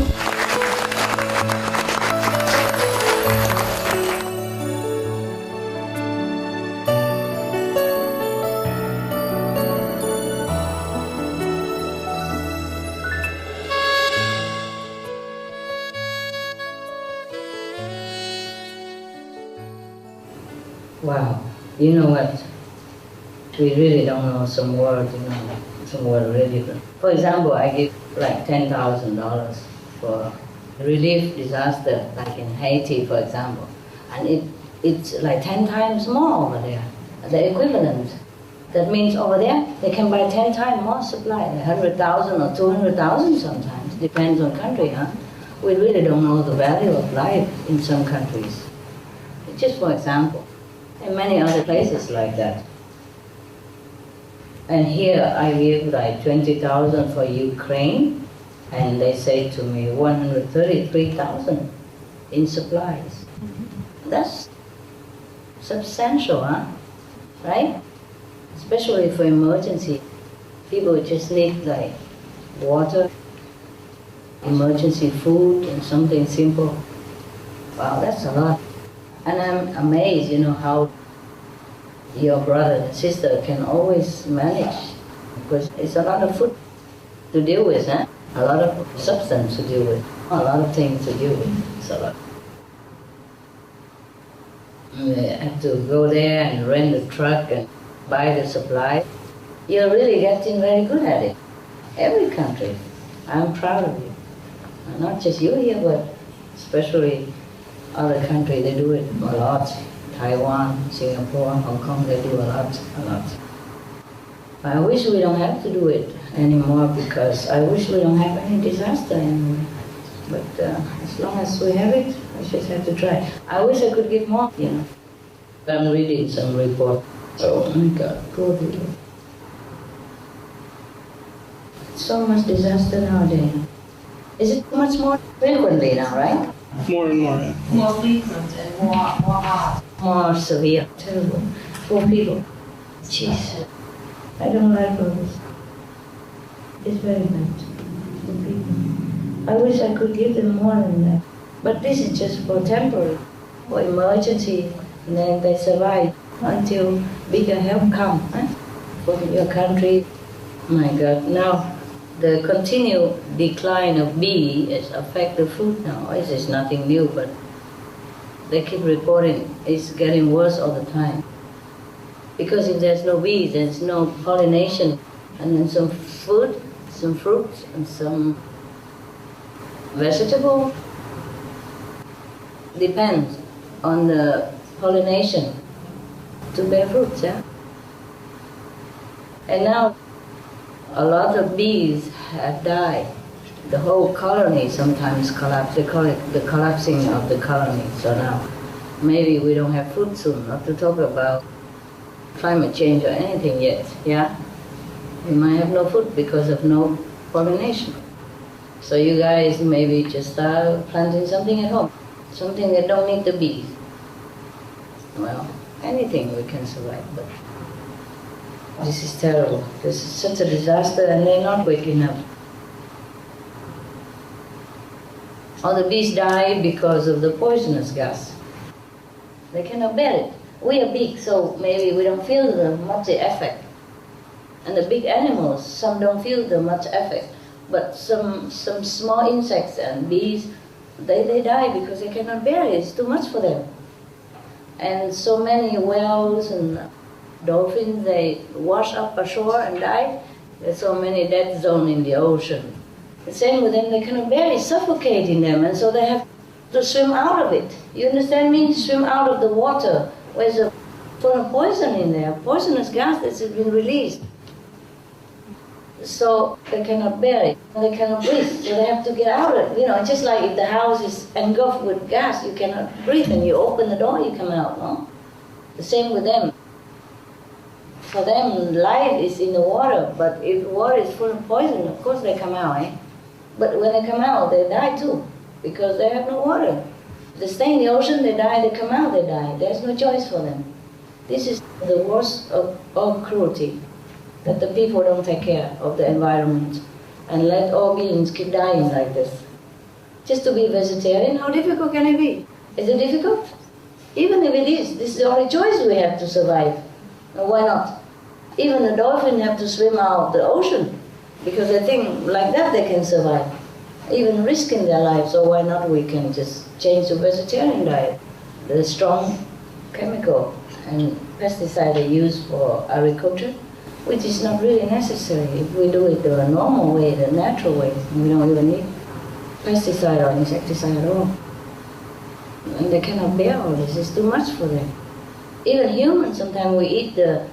Wow, you know what? We really don't know some words, some words really different. For example, I give like $10,000 for relief disaster, like in Haiti, for example. And it's like 10 times more over there, the equivalent. That means over there, they can buy 10 times more supply, 100,000 or 200,000 sometimes. Depends on country, huh? We really don't know the value of life in some countries. Just for example, and many other places like that. And here I give like 20,000 for Ukraine, and they say to me 133,000 in supplies. That's substantial, huh? Right? Especially for emergency. People just need like water, emergency food, and something simple. Wow, that's a lot. And I'm amazed, you know, how your brother and sister can always manage, because it's a lot of food to deal with, huh? A lot of substance to deal with, a lot of things to deal with. It's a lot. You have to go there and rent a truck and buy the supply. You're really getting very good at it. Every country. I'm proud of you. Not just you here, but especially other countries, they do it a lot. Taiwan, Singapore, Hong Kong, they do a lot. But I wish we don't have to do it anymore, because I wish we don't have any disaster anymore. But as long as we have it, I just have to try. I wish I could give more, you know. I'm reading some report. Oh my God, poor people. So much disaster nowadays. Is it much more frequently now, right? More and more, yeah. More frequent and more hard. More severe. Terrible. Poor people. Jeez. I don't like all this. It's very bad. Poor people. I wish I could give them more than that. But this is just for temporary, for emergency, and then they survive until bigger help comes, huh? From your country. My God, now the continued decline of bee has affected the food now. This is nothing new, but they keep reporting it's getting worse all the time. Because if there's no bees, there's no pollination, and then some food, some fruits, and some vegetable depends on the pollination to bear fruits, yeah? And now a lot of bees have died. The whole colony sometimes collapse. They call it the collapsing of the colony. So now maybe we don't have food soon, not to talk about climate change or anything yet, yeah? We might have no food because of no pollination. So you guys maybe just start planting something at home, something that don't need the bees. Well, anything we can survive, but this is terrible. This is such a disaster, and they're not waking up. All the bees die because of the poisonous gas. They cannot bear it. We are big, so maybe we don't feel the much effect. And the big animals, some don't feel the much effect. But some small insects and bees, they die because they cannot bear it. It's too much for them. And so many whales and dolphins, they wash up ashore and die. There's so many dead zones in the ocean. The same with them, they cannot bear it, suffocating them, and so they have to swim out of it. You understand me? Swim out of the water. There's a full of poison in there, poisonous gas that has been released. So they cannot bear it, they cannot breathe, so they have to get out of it. You know, just like if the house is engulfed with gas, you cannot breathe, and you open the door, you come out, no? The same with them. For them, life is in the water, but if the water is full of poison, of course they come out, eh? But when they come out, they die too, because they have no water. If they stay in the ocean, they die, they come out, they die. There's no choice for them. This is the worst of all cruelty, that the people don't take care of the environment and let all beings keep dying like this. Just to be vegetarian, how difficult can it be? Is it difficult? Even if it is, this is the only choice we have to survive. And why not? Even the dolphins have to swim out of the ocean because they think like that they can survive, even risking their lives. So why not we can just change to vegetarian diet? The strong chemical and pesticide they use for agriculture, which is not really necessary. If we do it the normal way, the natural way, we don't even need pesticide or insecticide at all. And they cannot bear all this, it's too much for them. Even humans, sometimes we eat the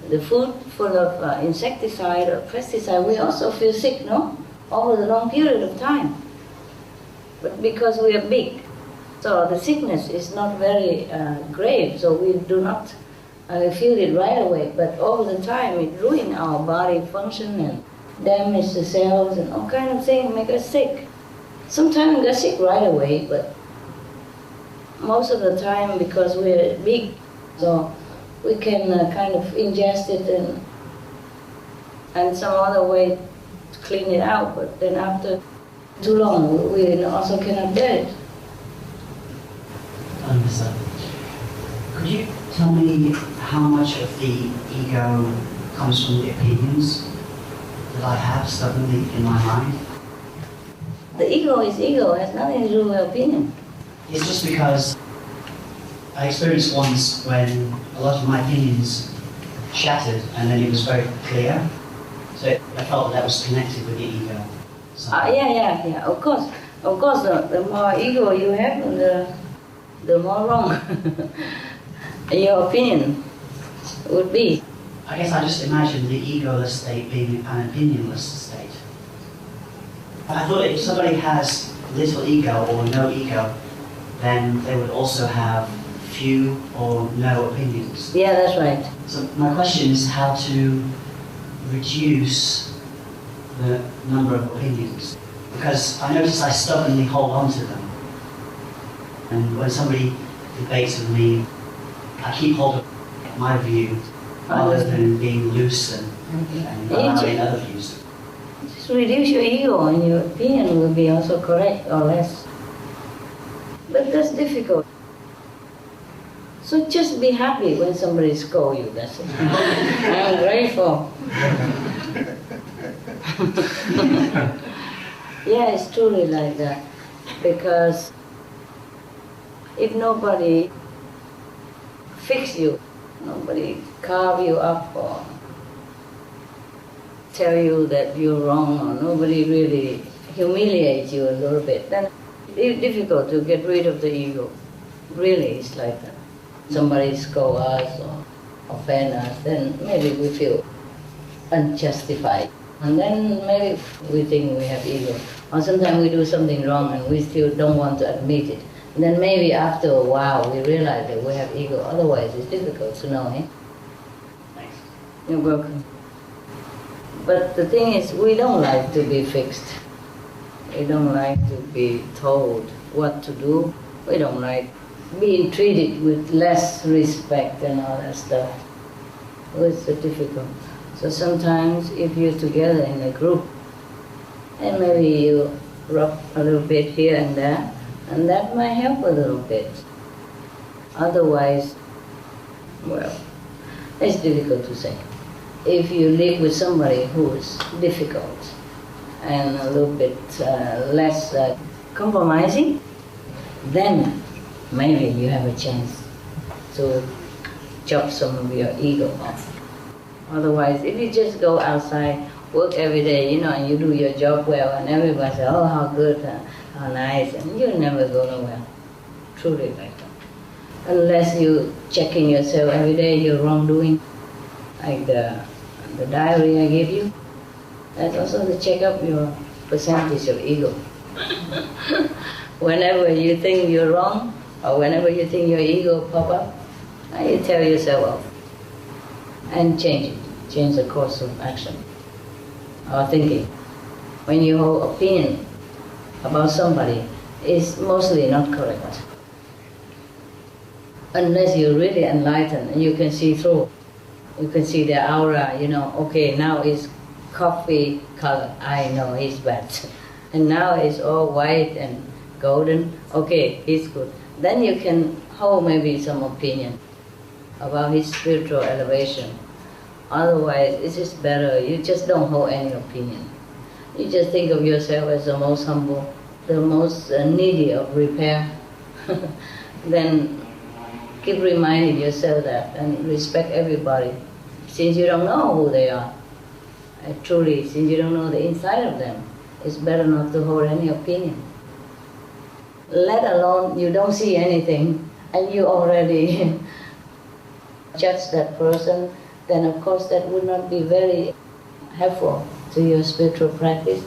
the food full of insecticide or pesticide, we also feel sick, no? Over the long period of time. But because we are big, so the sickness is not very grave, so we do not feel it right away. But over the time, it ruins our body function and damage the cells and all kind of things, make us sick. Sometimes we get sick right away, but most of the time, because we're big, so we can kind of ingest it and some other way to clean it out. But then after too long, we also cannot bear it. Understand. Could you tell me how much of the ego comes from the opinions that I have stubbornly in my mind? The ego is ego, it has nothing to do with opinion. It's just because I experienced once when a lot of my opinions shattered and then it was very clear. So I felt that was connected with the ego. So Yeah, of course. Of course, the more ego you have, the more wrong your opinion would be. I guess I just imagined the egoless state being an opinionless state. I thought if somebody has little ego or no ego, then they would also have few or no opinions. Yeah, that's right. So my question is how to reduce the number of opinions. Because I notice I stubbornly hold on to them. And when somebody debates with me, I keep hold of my view rather than being loose and allowing other views. Just reduce your ego and your opinion will be also correct or less. But that's difficult. So just be happy when somebody scolds you, that's it. I'm grateful. Yeah, it's truly like that. Because if nobody fix you, nobody carve you up or tell you that you're wrong, or nobody really humiliates you a little bit, then it's difficult to get rid of the ego. Really, it's like that. Somebody scold us or offend us, then maybe we feel unjustified. And then maybe we think we have ego. Or sometimes we do something wrong and we still don't want to admit it. And then maybe after a while we realize that we have ego. Otherwise it's difficult to know, eh? Thanks. You're welcome. But the thing is, we don't like to be fixed. We don't like to be told what to do. We don't like being treated with less respect and all that stuff. It's so difficult. So sometimes if you're together in a group, and maybe you rub a little bit here and there, and that might help a little bit. Otherwise, well, it's difficult to say. If you live with somebody who is difficult and a little bit less compromising, then maybe you have a chance to chop some of your ego off. Otherwise, if you just go outside, work every day, and you do your job well, and everybody says, oh, how good, how nice, and you never go nowhere. Truly like that. Unless you checking yourself every day, your wrongdoing, like the diary I gave you, that's also to check up your percentage of ego. Whenever you think you're wrong, or whenever you think your ego pop up, you tell yourself off and change it. Change the course of action or thinking. When you hold opinion about somebody, it's mostly not correct. Unless you're really enlightened and you can see through. You can see their aura, okay, now it's coffee color, I know it's bad. And now it's all white and golden, okay, it's good. Then you can hold maybe some opinion about his spiritual elevation. Otherwise, it's just better, you just don't hold any opinion. You just think of yourself as the most humble, the most needy of repair. Then keep reminding yourself that and respect everybody. Since you don't know who they are, truly, since you don't know the inside of them, it's better not to hold any opinion. Let alone you don't see anything and you already judge that person then of course that would not be very helpful to your spiritual practice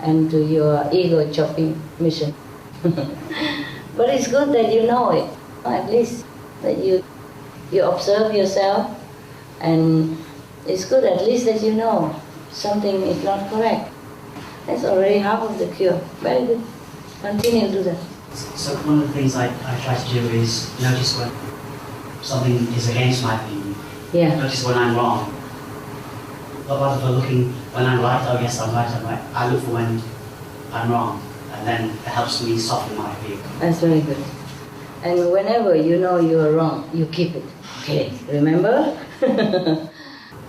and to your ego chopping mission. But it's good that you know it, at least that you observe yourself, and it's good at least that you know something is not correct. That's already half of the cure. Very good. Continue to do that. So one of the things I try to do is notice when something is against my opinion. Yeah. Notice when I'm wrong. But rather than looking when I'm right, oh yes, I'm right, I look for when I'm wrong. And then it helps me soften my view. That's very good. And whenever you know you are wrong, you keep it. Okay, remember?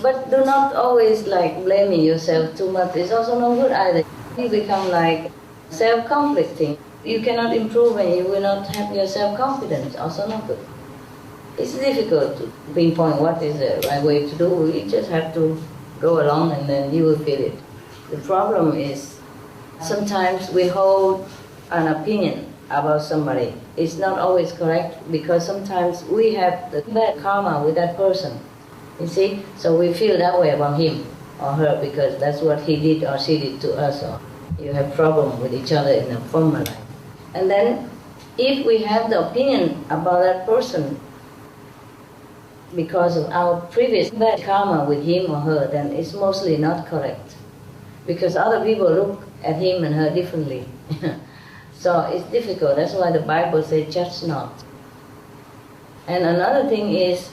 But do not always like blaming yourself too much. It's also no good either. You become like self-conflicting. You cannot improve and you will not have your self-confidence. Also not good. It's difficult to pinpoint what is the right way to do. You just have to go along and then you will feel it. The problem is sometimes we hold an opinion about somebody. It's not always correct because sometimes we have the bad karma with that person. You see? So we feel that way about him or her because that's what he did or she did to us, or you have problem with each other in a former life. And then if we have the opinion about that person because of our previous bad karma with him or her, then it's mostly not correct. Because other people look at him and her differently. So it's difficult. That's why the Bible says, judge not. And another thing is,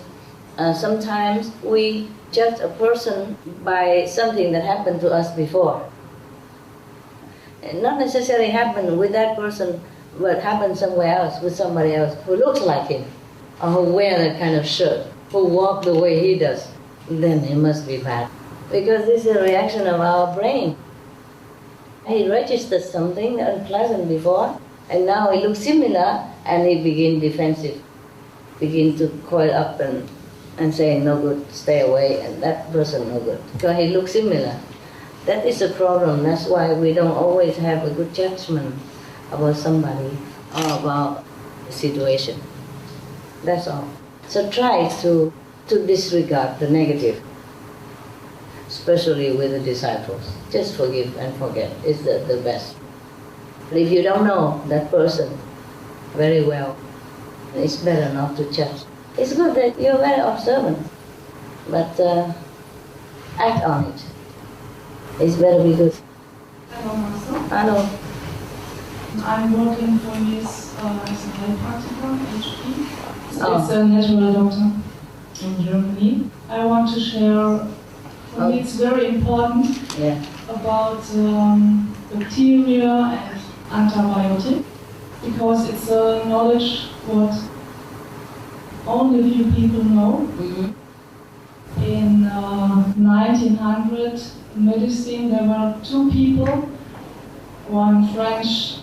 sometimes we judge a person by something that happened to us before. And not necessarily happened with that person, but happened somewhere else, with somebody else who looks like him, or who wears that kind of shirt, who walks the way he does. Then he must be bad. Because this is a reaction of our brain. He registered something unpleasant before, and now he looks similar, and he begins defensive, begin to coil up and say, no good, stay away, and that person no good, because he looks similar. That is a problem. That's why we don't always have a good judgment about somebody or about the situation. That's all. So try to disregard the negative, especially with the disciples. Just forgive and forget is the best. But if you don't know that person very well, it's better not to judge. It's good that you're very observant, but act on it. It's better be good. Hello, Master. Hello. I'm working for years as a heilpraktiker, HP. Oh. It's a natural doctor in Germany. I want to share, for me it's very important, Yeah. about bacteria and antibiotic, because it's a knowledge what only a few people know. Mm-hmm. In 1900 medicine, there were two people, one French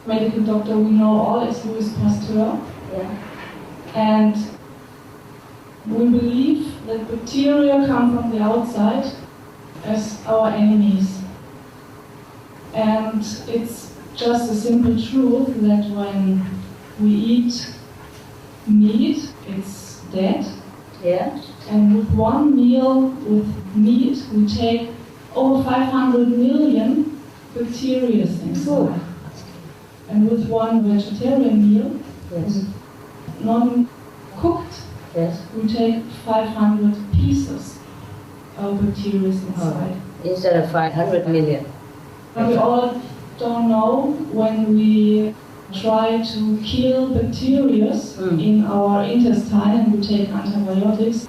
medical doctor we know all is Louis Pasteur, Yeah. and we believe that bacteria come from the outside as our enemies. And it's just a simple truth that when we eat meat, it's dead. Yeah. And with one meal with meat, we take over 500 million bacteria inside. And with one vegetarian meal, Yes. non-cooked, Yes. we take 500 pieces of bacteria inside. Instead of 500 million. And we all don't know when we try to kill bacteria in our intestine and we take antibiotics.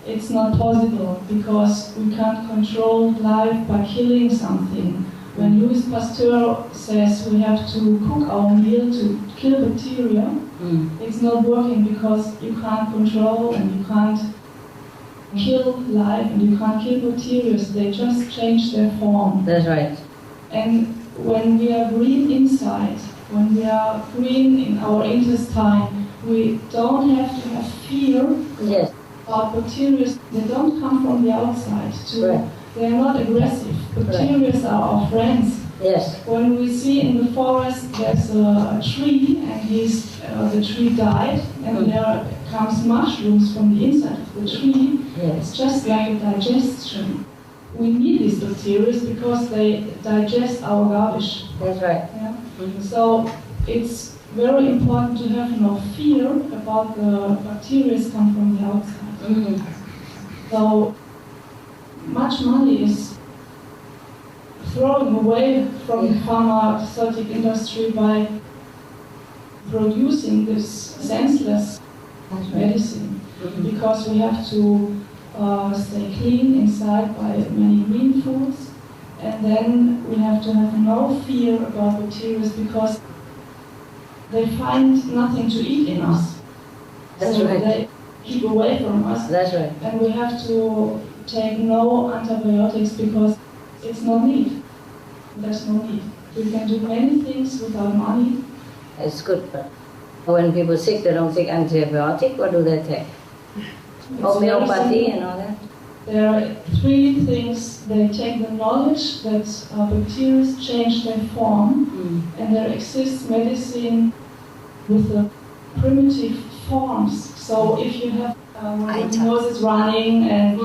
It's not possible because we can't control life by killing something. When Louis Pasteur says we have to cook our meal to kill bacteria, it's not working because you can't control and you can't kill life and you can't kill bacteria. They just change their form. That's right. And when we are green inside, when we are green in our intestine, we don't have to have fear Yes. about bacteria. They don't come from the outside to Right. They are not aggressive. Bacteria are our friends. Yes. When we see in the forest there's a tree and the tree died and there comes mushrooms from the inside of the tree, it's just like a digestion. We need these bacteria because they digest our garbage. That's right. Yeah? So it's very important to have no fear about the bacteria come from the outside. So much money is thrown away from the pharmaceutical industry by producing this senseless medicine, because we have to stay clean inside by many green foods, and then we have to have no fear about bacteria because they find nothing to eat in us. That's so right. They keep away from us. That's right. And we have to take no antibiotics because it's no need. There's no need. We can do many things without money. It's good, but when people sick, they don't take antibiotic. What do they take? Homeopathy and all that? There are 3 things. They take the knowledge that bacteria change their form, and there exists medicine with the primitive forms. So if you have your nose is running and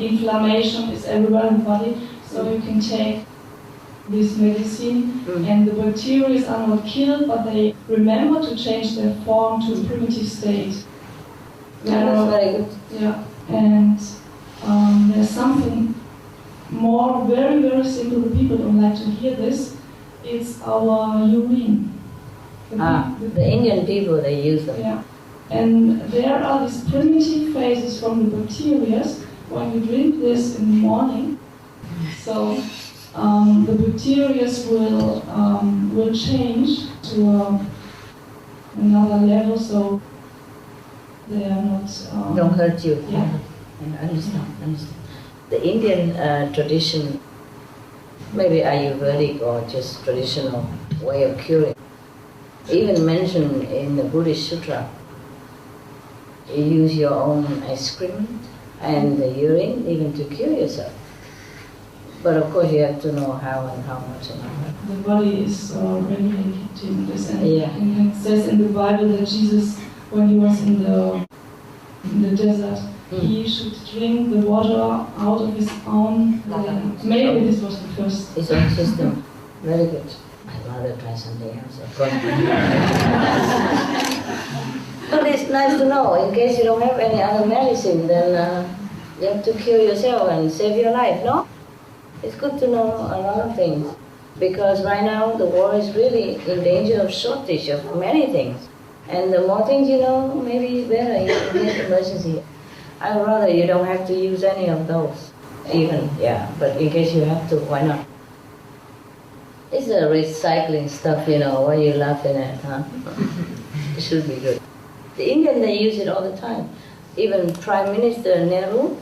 inflammation is everywhere in the body, so you can take this medicine, and the bacteria are not killed, but they remember to change their form to a primitive state. That's very good. Yeah, and there's something more, very, very simple. The people don't like to hear this. It's our urine. The Indian people, they use them. Yeah, and there are these primitive phases from the bacteria when you drink this in the morning. So the bacteria will change to another level, so they are not... don't hurt you. Yeah. I understand. The Indian tradition, maybe Ayurvedic or just traditional way of curing, even mentioned in the Buddhist Sutra, you use your own excrement and the urine even to cure yourself. But of course you have to know how and how much and how much. The body is regulated in this, and Yeah. it says in the Bible that Jesus, when he was in the desert, he should drink the water out of his own land. Maybe this was the first. His own system. Very good. I'd rather try something else, of course. But it's nice to know, in case you don't have any other medicine, then you have to cure yourself and save your life, no? It's good to know a lot of things, because right now the world is really in danger of shortage of many things. And the more things you know, maybe better in case emergency. I'd rather you don't have to use any of those, even, yeah, but in case you have to, why not? It's a recycling stuff, you know, what are you laughing at, huh? It should be good. The Indian, they use it all the time. Even Prime Minister Nehru,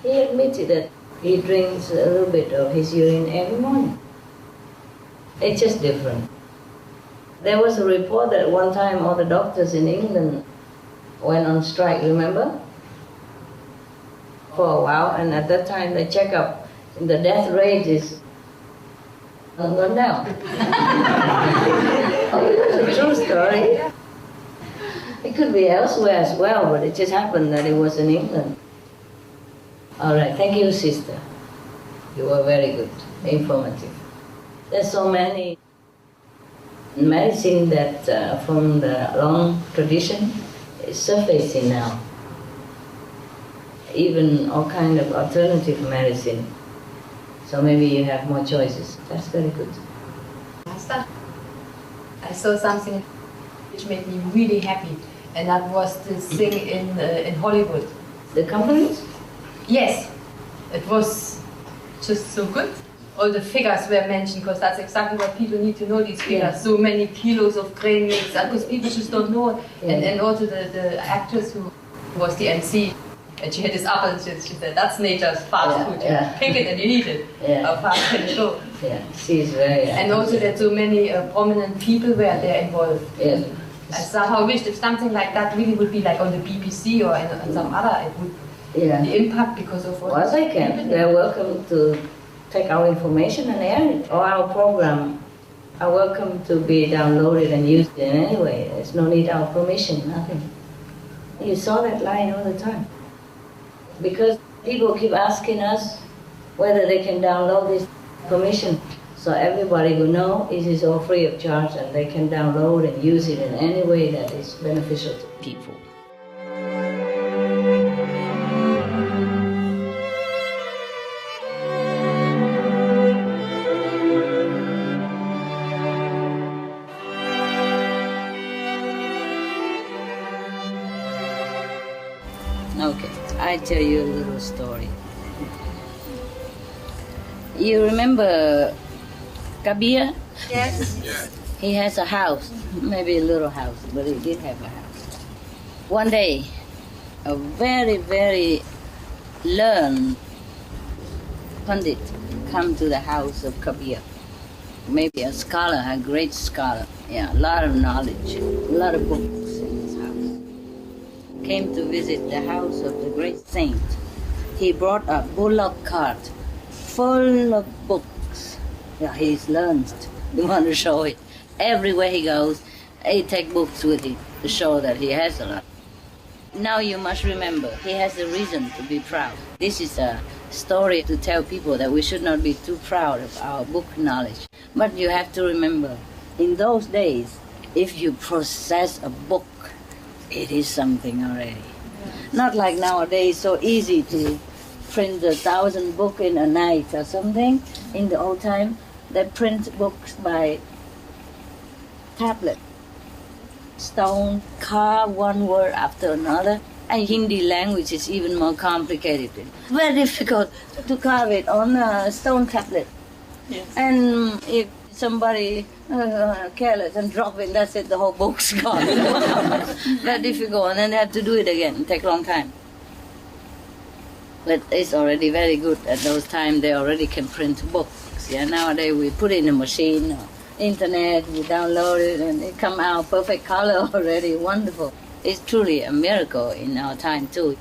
he admitted that he drinks a little bit of his urine every morning. It's just different. There was a report that one time all the doctors in England went on strike, remember? For a while, and at that time the checkup, the death rate is gone down. It's a true story. It could be elsewhere as well, but it just happened that it was in England. All right, thank you, sister. You were very good, informative. There's so many medicine that from the long tradition is surfacing now. Even all kind of alternative medicine. So maybe you have more choices. That's very good. Master, I saw something which made me really happy, and that was this thing in Hollywood. The companies? Yes, it was just so good. All the figures were mentioned, because that's exactly what people need to know, these figures. Yeah. So many kilos of grain mix, because people just don't know. Yeah. And also the actress who was the MC, and she had this apple, and she said, that's nature's fast food. You pick it and you eat it. How fast can you go? Yeah, she's very... And also that so many prominent people were there involved. Yeah. I somehow wished if something like that really would be like on the BBC or in some other, it would the impact because of what? Well, they can. They're welcome to take our information and air it. Or our program are welcome to be downloaded and used in any way. There's no need our permission, nothing. You saw that line all the time. Because people keep asking us whether they can download this permission. So everybody will know it is all free of charge and they can download and use it in any way that is beneficial to people. Okay, I tell you a little story. You remember Kabir? Yes. He has a house, maybe a little house, but he did have a house. One day, a very, very learned Pandit come to the house of Kabir. Maybe a scholar, a great scholar. Yeah, a lot of knowledge, a lot of books in his house. Came to visit the house of the great saint. He brought a bullock cart full of books. Yeah, he's learned. You want to show it. Everywhere he goes, he takes books with him to show that he has a lot. Now you must remember, he has a reason to be proud. This is a story to tell people that we should not be too proud of our book knowledge. But you have to remember, in those days, if you process a book, it is something already. Not like nowadays, so easy to print 1,000 books in a night or something. In the old time, they print books by tablet. Stone, carve one word after another. And Hindi language is even more complicated. Very difficult to carve it on a stone tablet. Yes. And if somebody careless and drop it, that's it, the whole book's gone. Very difficult, and then they have to do it again. It takes a long time. But it's already very good. At those times, they already can print books. Yeah, nowadays we put it in a machine, or internet, we download it, and it come out perfect color already. Wonderful. It's truly a miracle in our time too.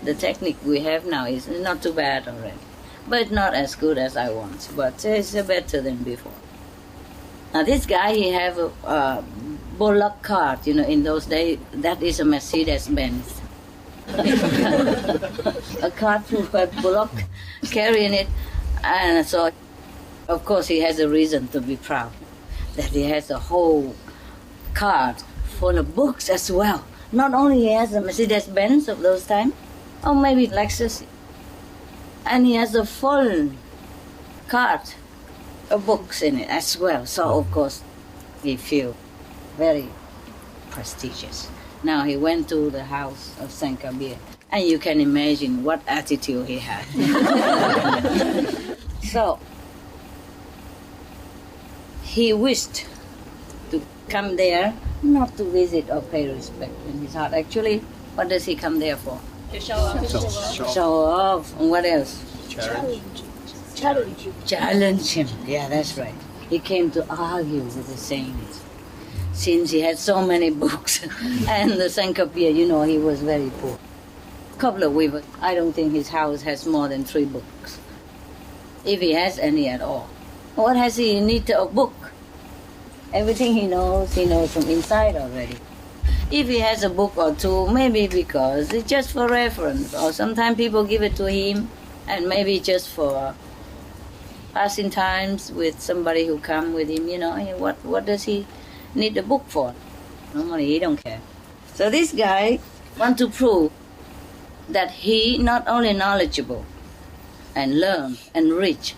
The technique we have now is not too bad already, but not as good as I want. But it's better than before. Now this guy, he have a bullock cart. You know, in those days, that is a Mercedes-Benz. A cart with a bullock carrying it, and so of course he has a reason to be proud that he has a whole cart full of books as well. Not only he has a Mercedes-Benz of those times, or maybe Lexus, and he has a full cart of books in it as well. So of course he feels very prestigious. Now he went to the house of Saint Kabir, and you can imagine what attitude he had. So he wished to come there, not to visit or pay respect in his heart. Actually, what does he come there for? To show off. Show off. And what else? Challenge. Challenge him. Yeah, that's right. He came to argue with the saints. Since he had so many books, and the Saint Kabir, you know, he was very poor. Couple of weavers. I don't think his house has more than 3 books, if he has any at all. What has he in need of book? Everything he knows from inside already. If he has a book or 2, maybe because it's just for reference, or sometimes people give it to him, and maybe just for passing times with somebody who come with him. You know, what does he need a book for? Normally he don't care. So this guy want to prove that he not only knowledgeable and learn and rich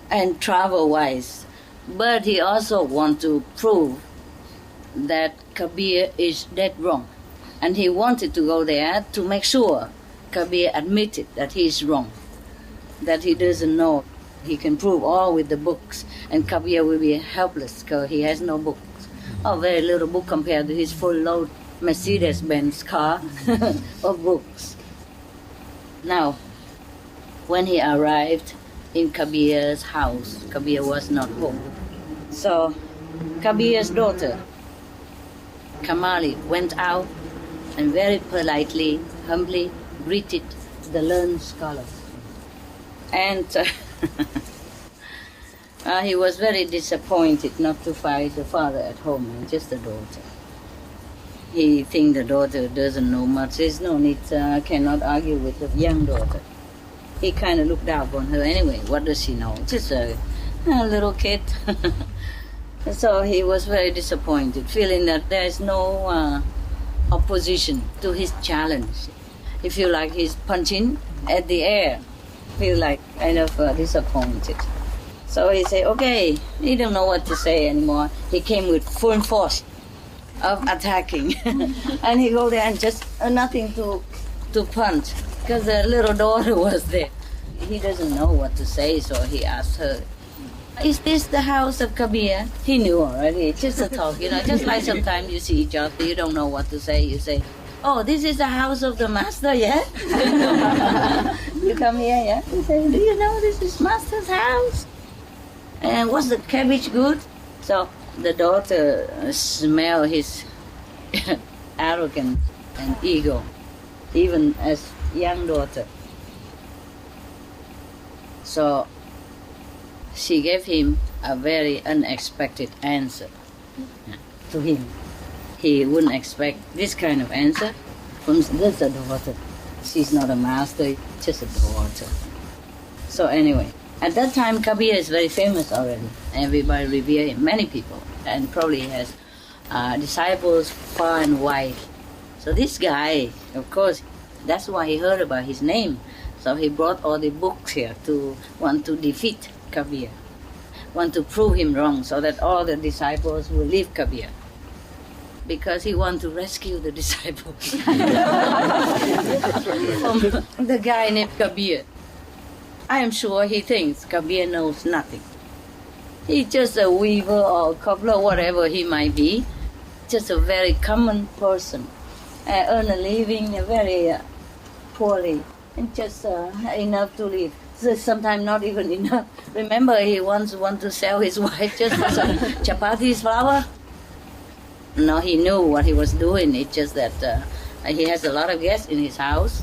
and travel wise, but he also want to prove that Kabir is dead wrong. And he wanted to go there to make sure Kabir admitted that he is wrong, that he doesn't know. He can prove all with the books, and Kabir will be helpless because he has no books. Oh, very little book compared to his full load Mercedes-Benz car of books. Now, when he arrived in Kabir's house, Kabir was not home. So Kabir's daughter, Kamali, went out and very politely, humbly greeted the learned scholars. And he was very disappointed not to find the father at home and just the daughter. He thinks the daughter doesn't know much. There's no need, cannot argue with the young daughter. He kind of looked down on her anyway. What does she know? Just a little kid. So he was very disappointed, feeling that there is no opposition to his challenge. He feel like he's punching at the air. Feel like kind of disappointed. So he said, okay, he don't know what to say anymore. He came with full force of attacking. And he go there and just nothing to punch, because the little daughter was there. He doesn't know what to say, so he asked her, is this the house of Kabir? He knew already, it's just a talk, just like sometimes you see each other, you don't know what to say, you say, oh, this is the house of the master, yeah? You come here, yeah? You say, do you know this is master's house? And was the cabbage good? So the daughter smelled his arrogance and ego, even as young daughter. So she gave him a very unexpected answer to him. He wouldn't expect this kind of answer from this daughter. She's not a master, just a daughter. So anyway, at that time Kabir is very famous already. Everybody revere him, many people, and probably has disciples far and wide. So this guy, of course, that's why he heard about his name. So he brought all the books here to want to defeat Kabir, want to prove him wrong, so that all the disciples will leave Kabir. Because he wants to rescue the disciples from the guy named Kabir. I am sure he thinks Kabir knows nothing. He's just a weaver or a cobbler, whatever he might be. Just a very common person. Earn a living very poorly, and just enough to live. So sometimes not even enough. Remember, he once wanted to sell his wife just for some chapatis flour. No, he knew what he was doing. It's just that he has a lot of guests in his house,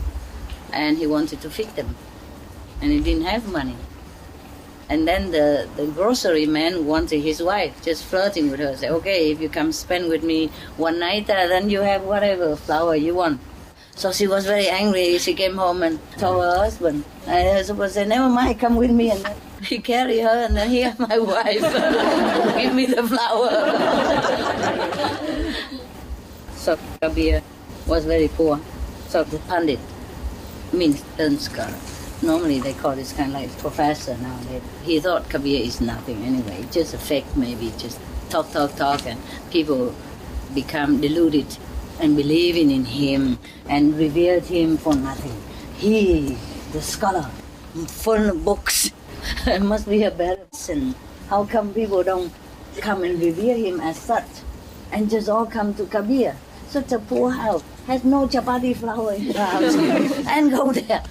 and he wanted to feed them, and he didn't have money. And then the grocery man wanted his wife, just flirting with her, say, okay, if you come spend with me one night, then you have whatever flour you want. So she was very angry. She came home and told her husband. And her husband said, never mind, come with me. And he carried her, and then here's my wife. Give me the flour. So Kabir was very poor. So the Pandit means learned scholar. Normally they call this kind of like professor nowadays. He thought Kabir is nothing anyway, just a fake maybe, just talk, and people become deluded and believing in him and revered him for nothing. He, the scholar, full of books, must be a better person. How come people don't come and revere him as such and just all come to Kabir? Such a poor house, has no chapati flour in the house, and go there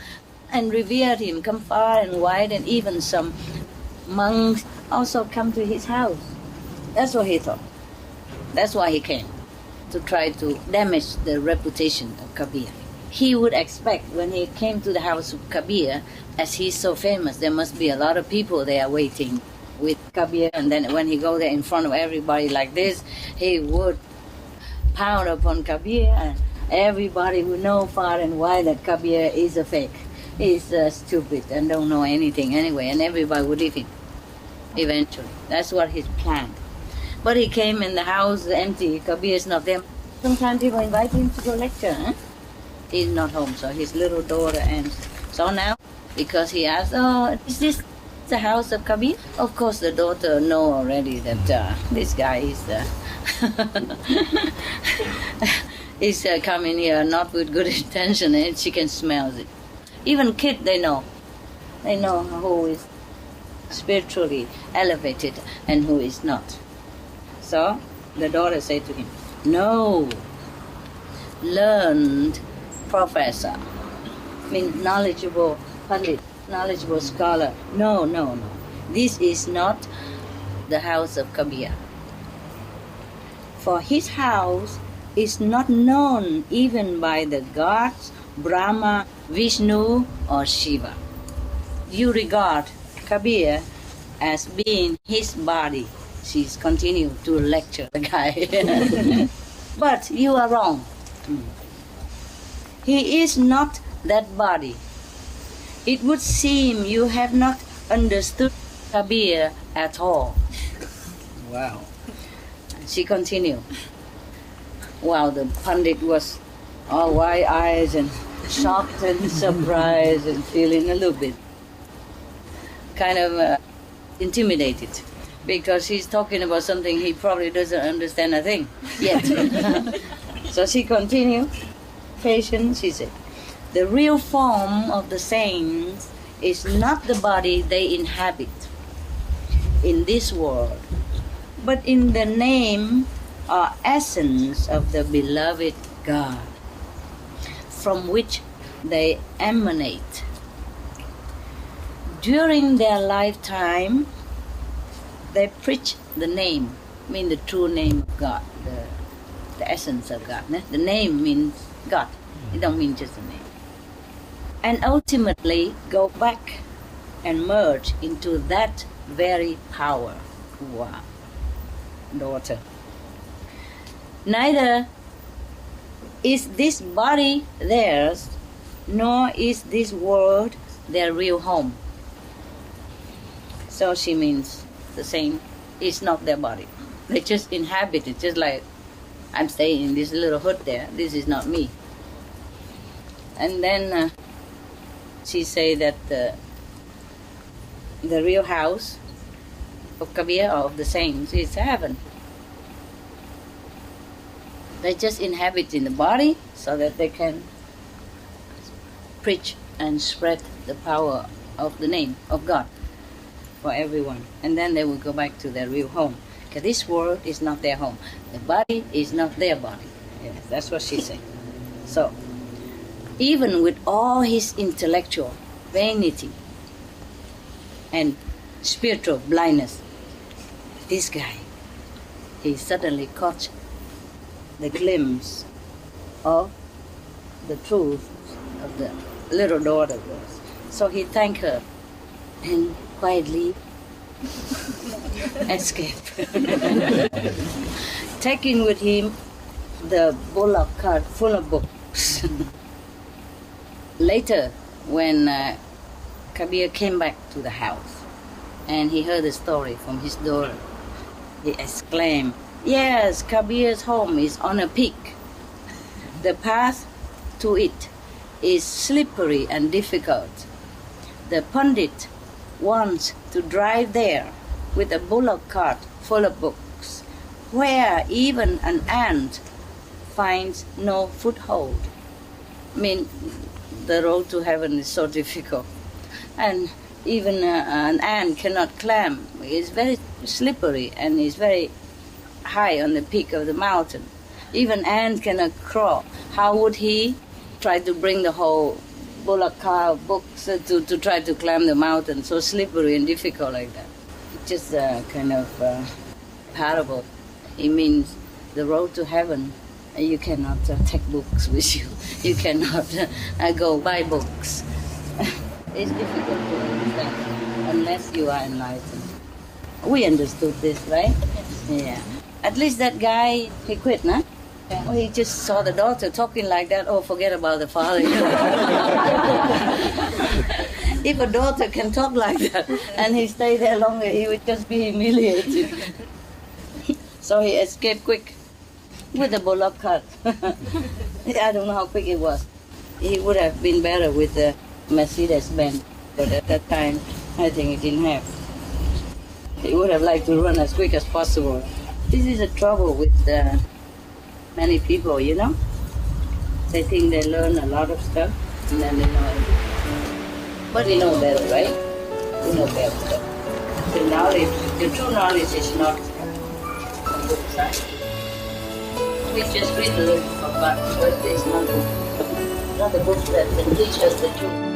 and revere him, come far and wide, and even some monks also come to his house. That's what he thought. That's why he came, to try to damage the reputation of Kabir. He would expect when he came to the house of Kabir, as he's so famous, there must be a lot of people there waiting with Kabir, and then when he go there in front of everybody like this, he would pound upon Kabir, and everybody would know far and wide that Kabir is a fake. He's stupid and don't know anything anyway, and everybody would leave him eventually. That's what he planned. But he came in the house empty, Kabir is not there. Sometimes people invite him to go lecture. He's not home, so his little daughter answers. So now, because he asked, oh, is this the house of Kabir? Of course the daughter know already that this guy is coming here not with good intention, and she can smell it. Even kids, they know. They know who is spiritually elevated and who is not. So the daughter said to him, no, learned professor, means knowledgeable Pandit, knowledgeable scholar. No. This is not the house of Kabir. For his house is not known even by the gods, Brahma, Vishnu or Shiva. You regard Kabir as being his body. She's continued to lecture the guy. But you are wrong. He is not that body. It would seem you have not understood Kabir at all. Wow. She continued. Wow, the Pandit was all wide eyes and shocked and surprised and feeling a little bit kind of intimidated, because he's talking about something he probably doesn't understand a thing yet. So she continued, patient, she said, the real form of the saints is not the body they inhabit in this world, but in the name or essence of the beloved God, from which they emanate. During their lifetime, they preach the name, mean the true name of God, the essence of God. The name means God, it don't mean just the name. And ultimately go back and merge into that very power. Wow, daughter. Neither is this body theirs, nor is this world their real home. So she means the same, it's not their body. They just inhabit it, just like I'm staying in this little hut there. This is not me. And then she say that the real house of Kabir or of the saints is heaven. They just inhabit in the body so that they can preach and spread the power of the name of God for everyone. And then they will go back to their real home. Because this world is not their home. The body is not their body. Yes, that's what she said. So, even with all his intellectual vanity and spiritual blindness, this guy, he suddenly caught the glimpse of the truth of the little daughter was. So he thanked her and quietly escaped, taking with him the bullock cart full of books. Later, when Kabir came back to the house and he heard the story from his daughter, he exclaimed, yes, Kabir's home is on a peak. The path to it is slippery and difficult. The Pandit wants to drive there with a bullock cart full of books, where even an ant finds no foothold. I mean, the road to heaven is so difficult. And even an ant cannot climb. It's very slippery and it's very high on the peak of the mountain. Even ant cannot crawl. How would he try to bring the whole bullock cart books to try to climb the mountain, so slippery and difficult like that? It's just a kind of parable. It means the road to heaven, you cannot take books with you. You cannot go buy books. It's difficult to understand unless you are enlightened. We understood this, right? Yeah. At least that guy, he quit, no? Oh, he just saw the daughter talking like that. Oh, forget about the father. If a daughter can talk like that and he stayed there longer, he would just be humiliated. So he escaped quick with the bullock cart. I don't know how quick it was. He would have been better with the Mercedes-Benz, but at that time, I think he didn't have. He would have liked to run as quick as possible. This is the trouble with many people, you know? They think they learn a lot of stuff, and then they know it. But we know better, right? We know better. The knowledge, the true knowledge is not on both sides. We just read the book of God, but it's not the book that can teach us the truth.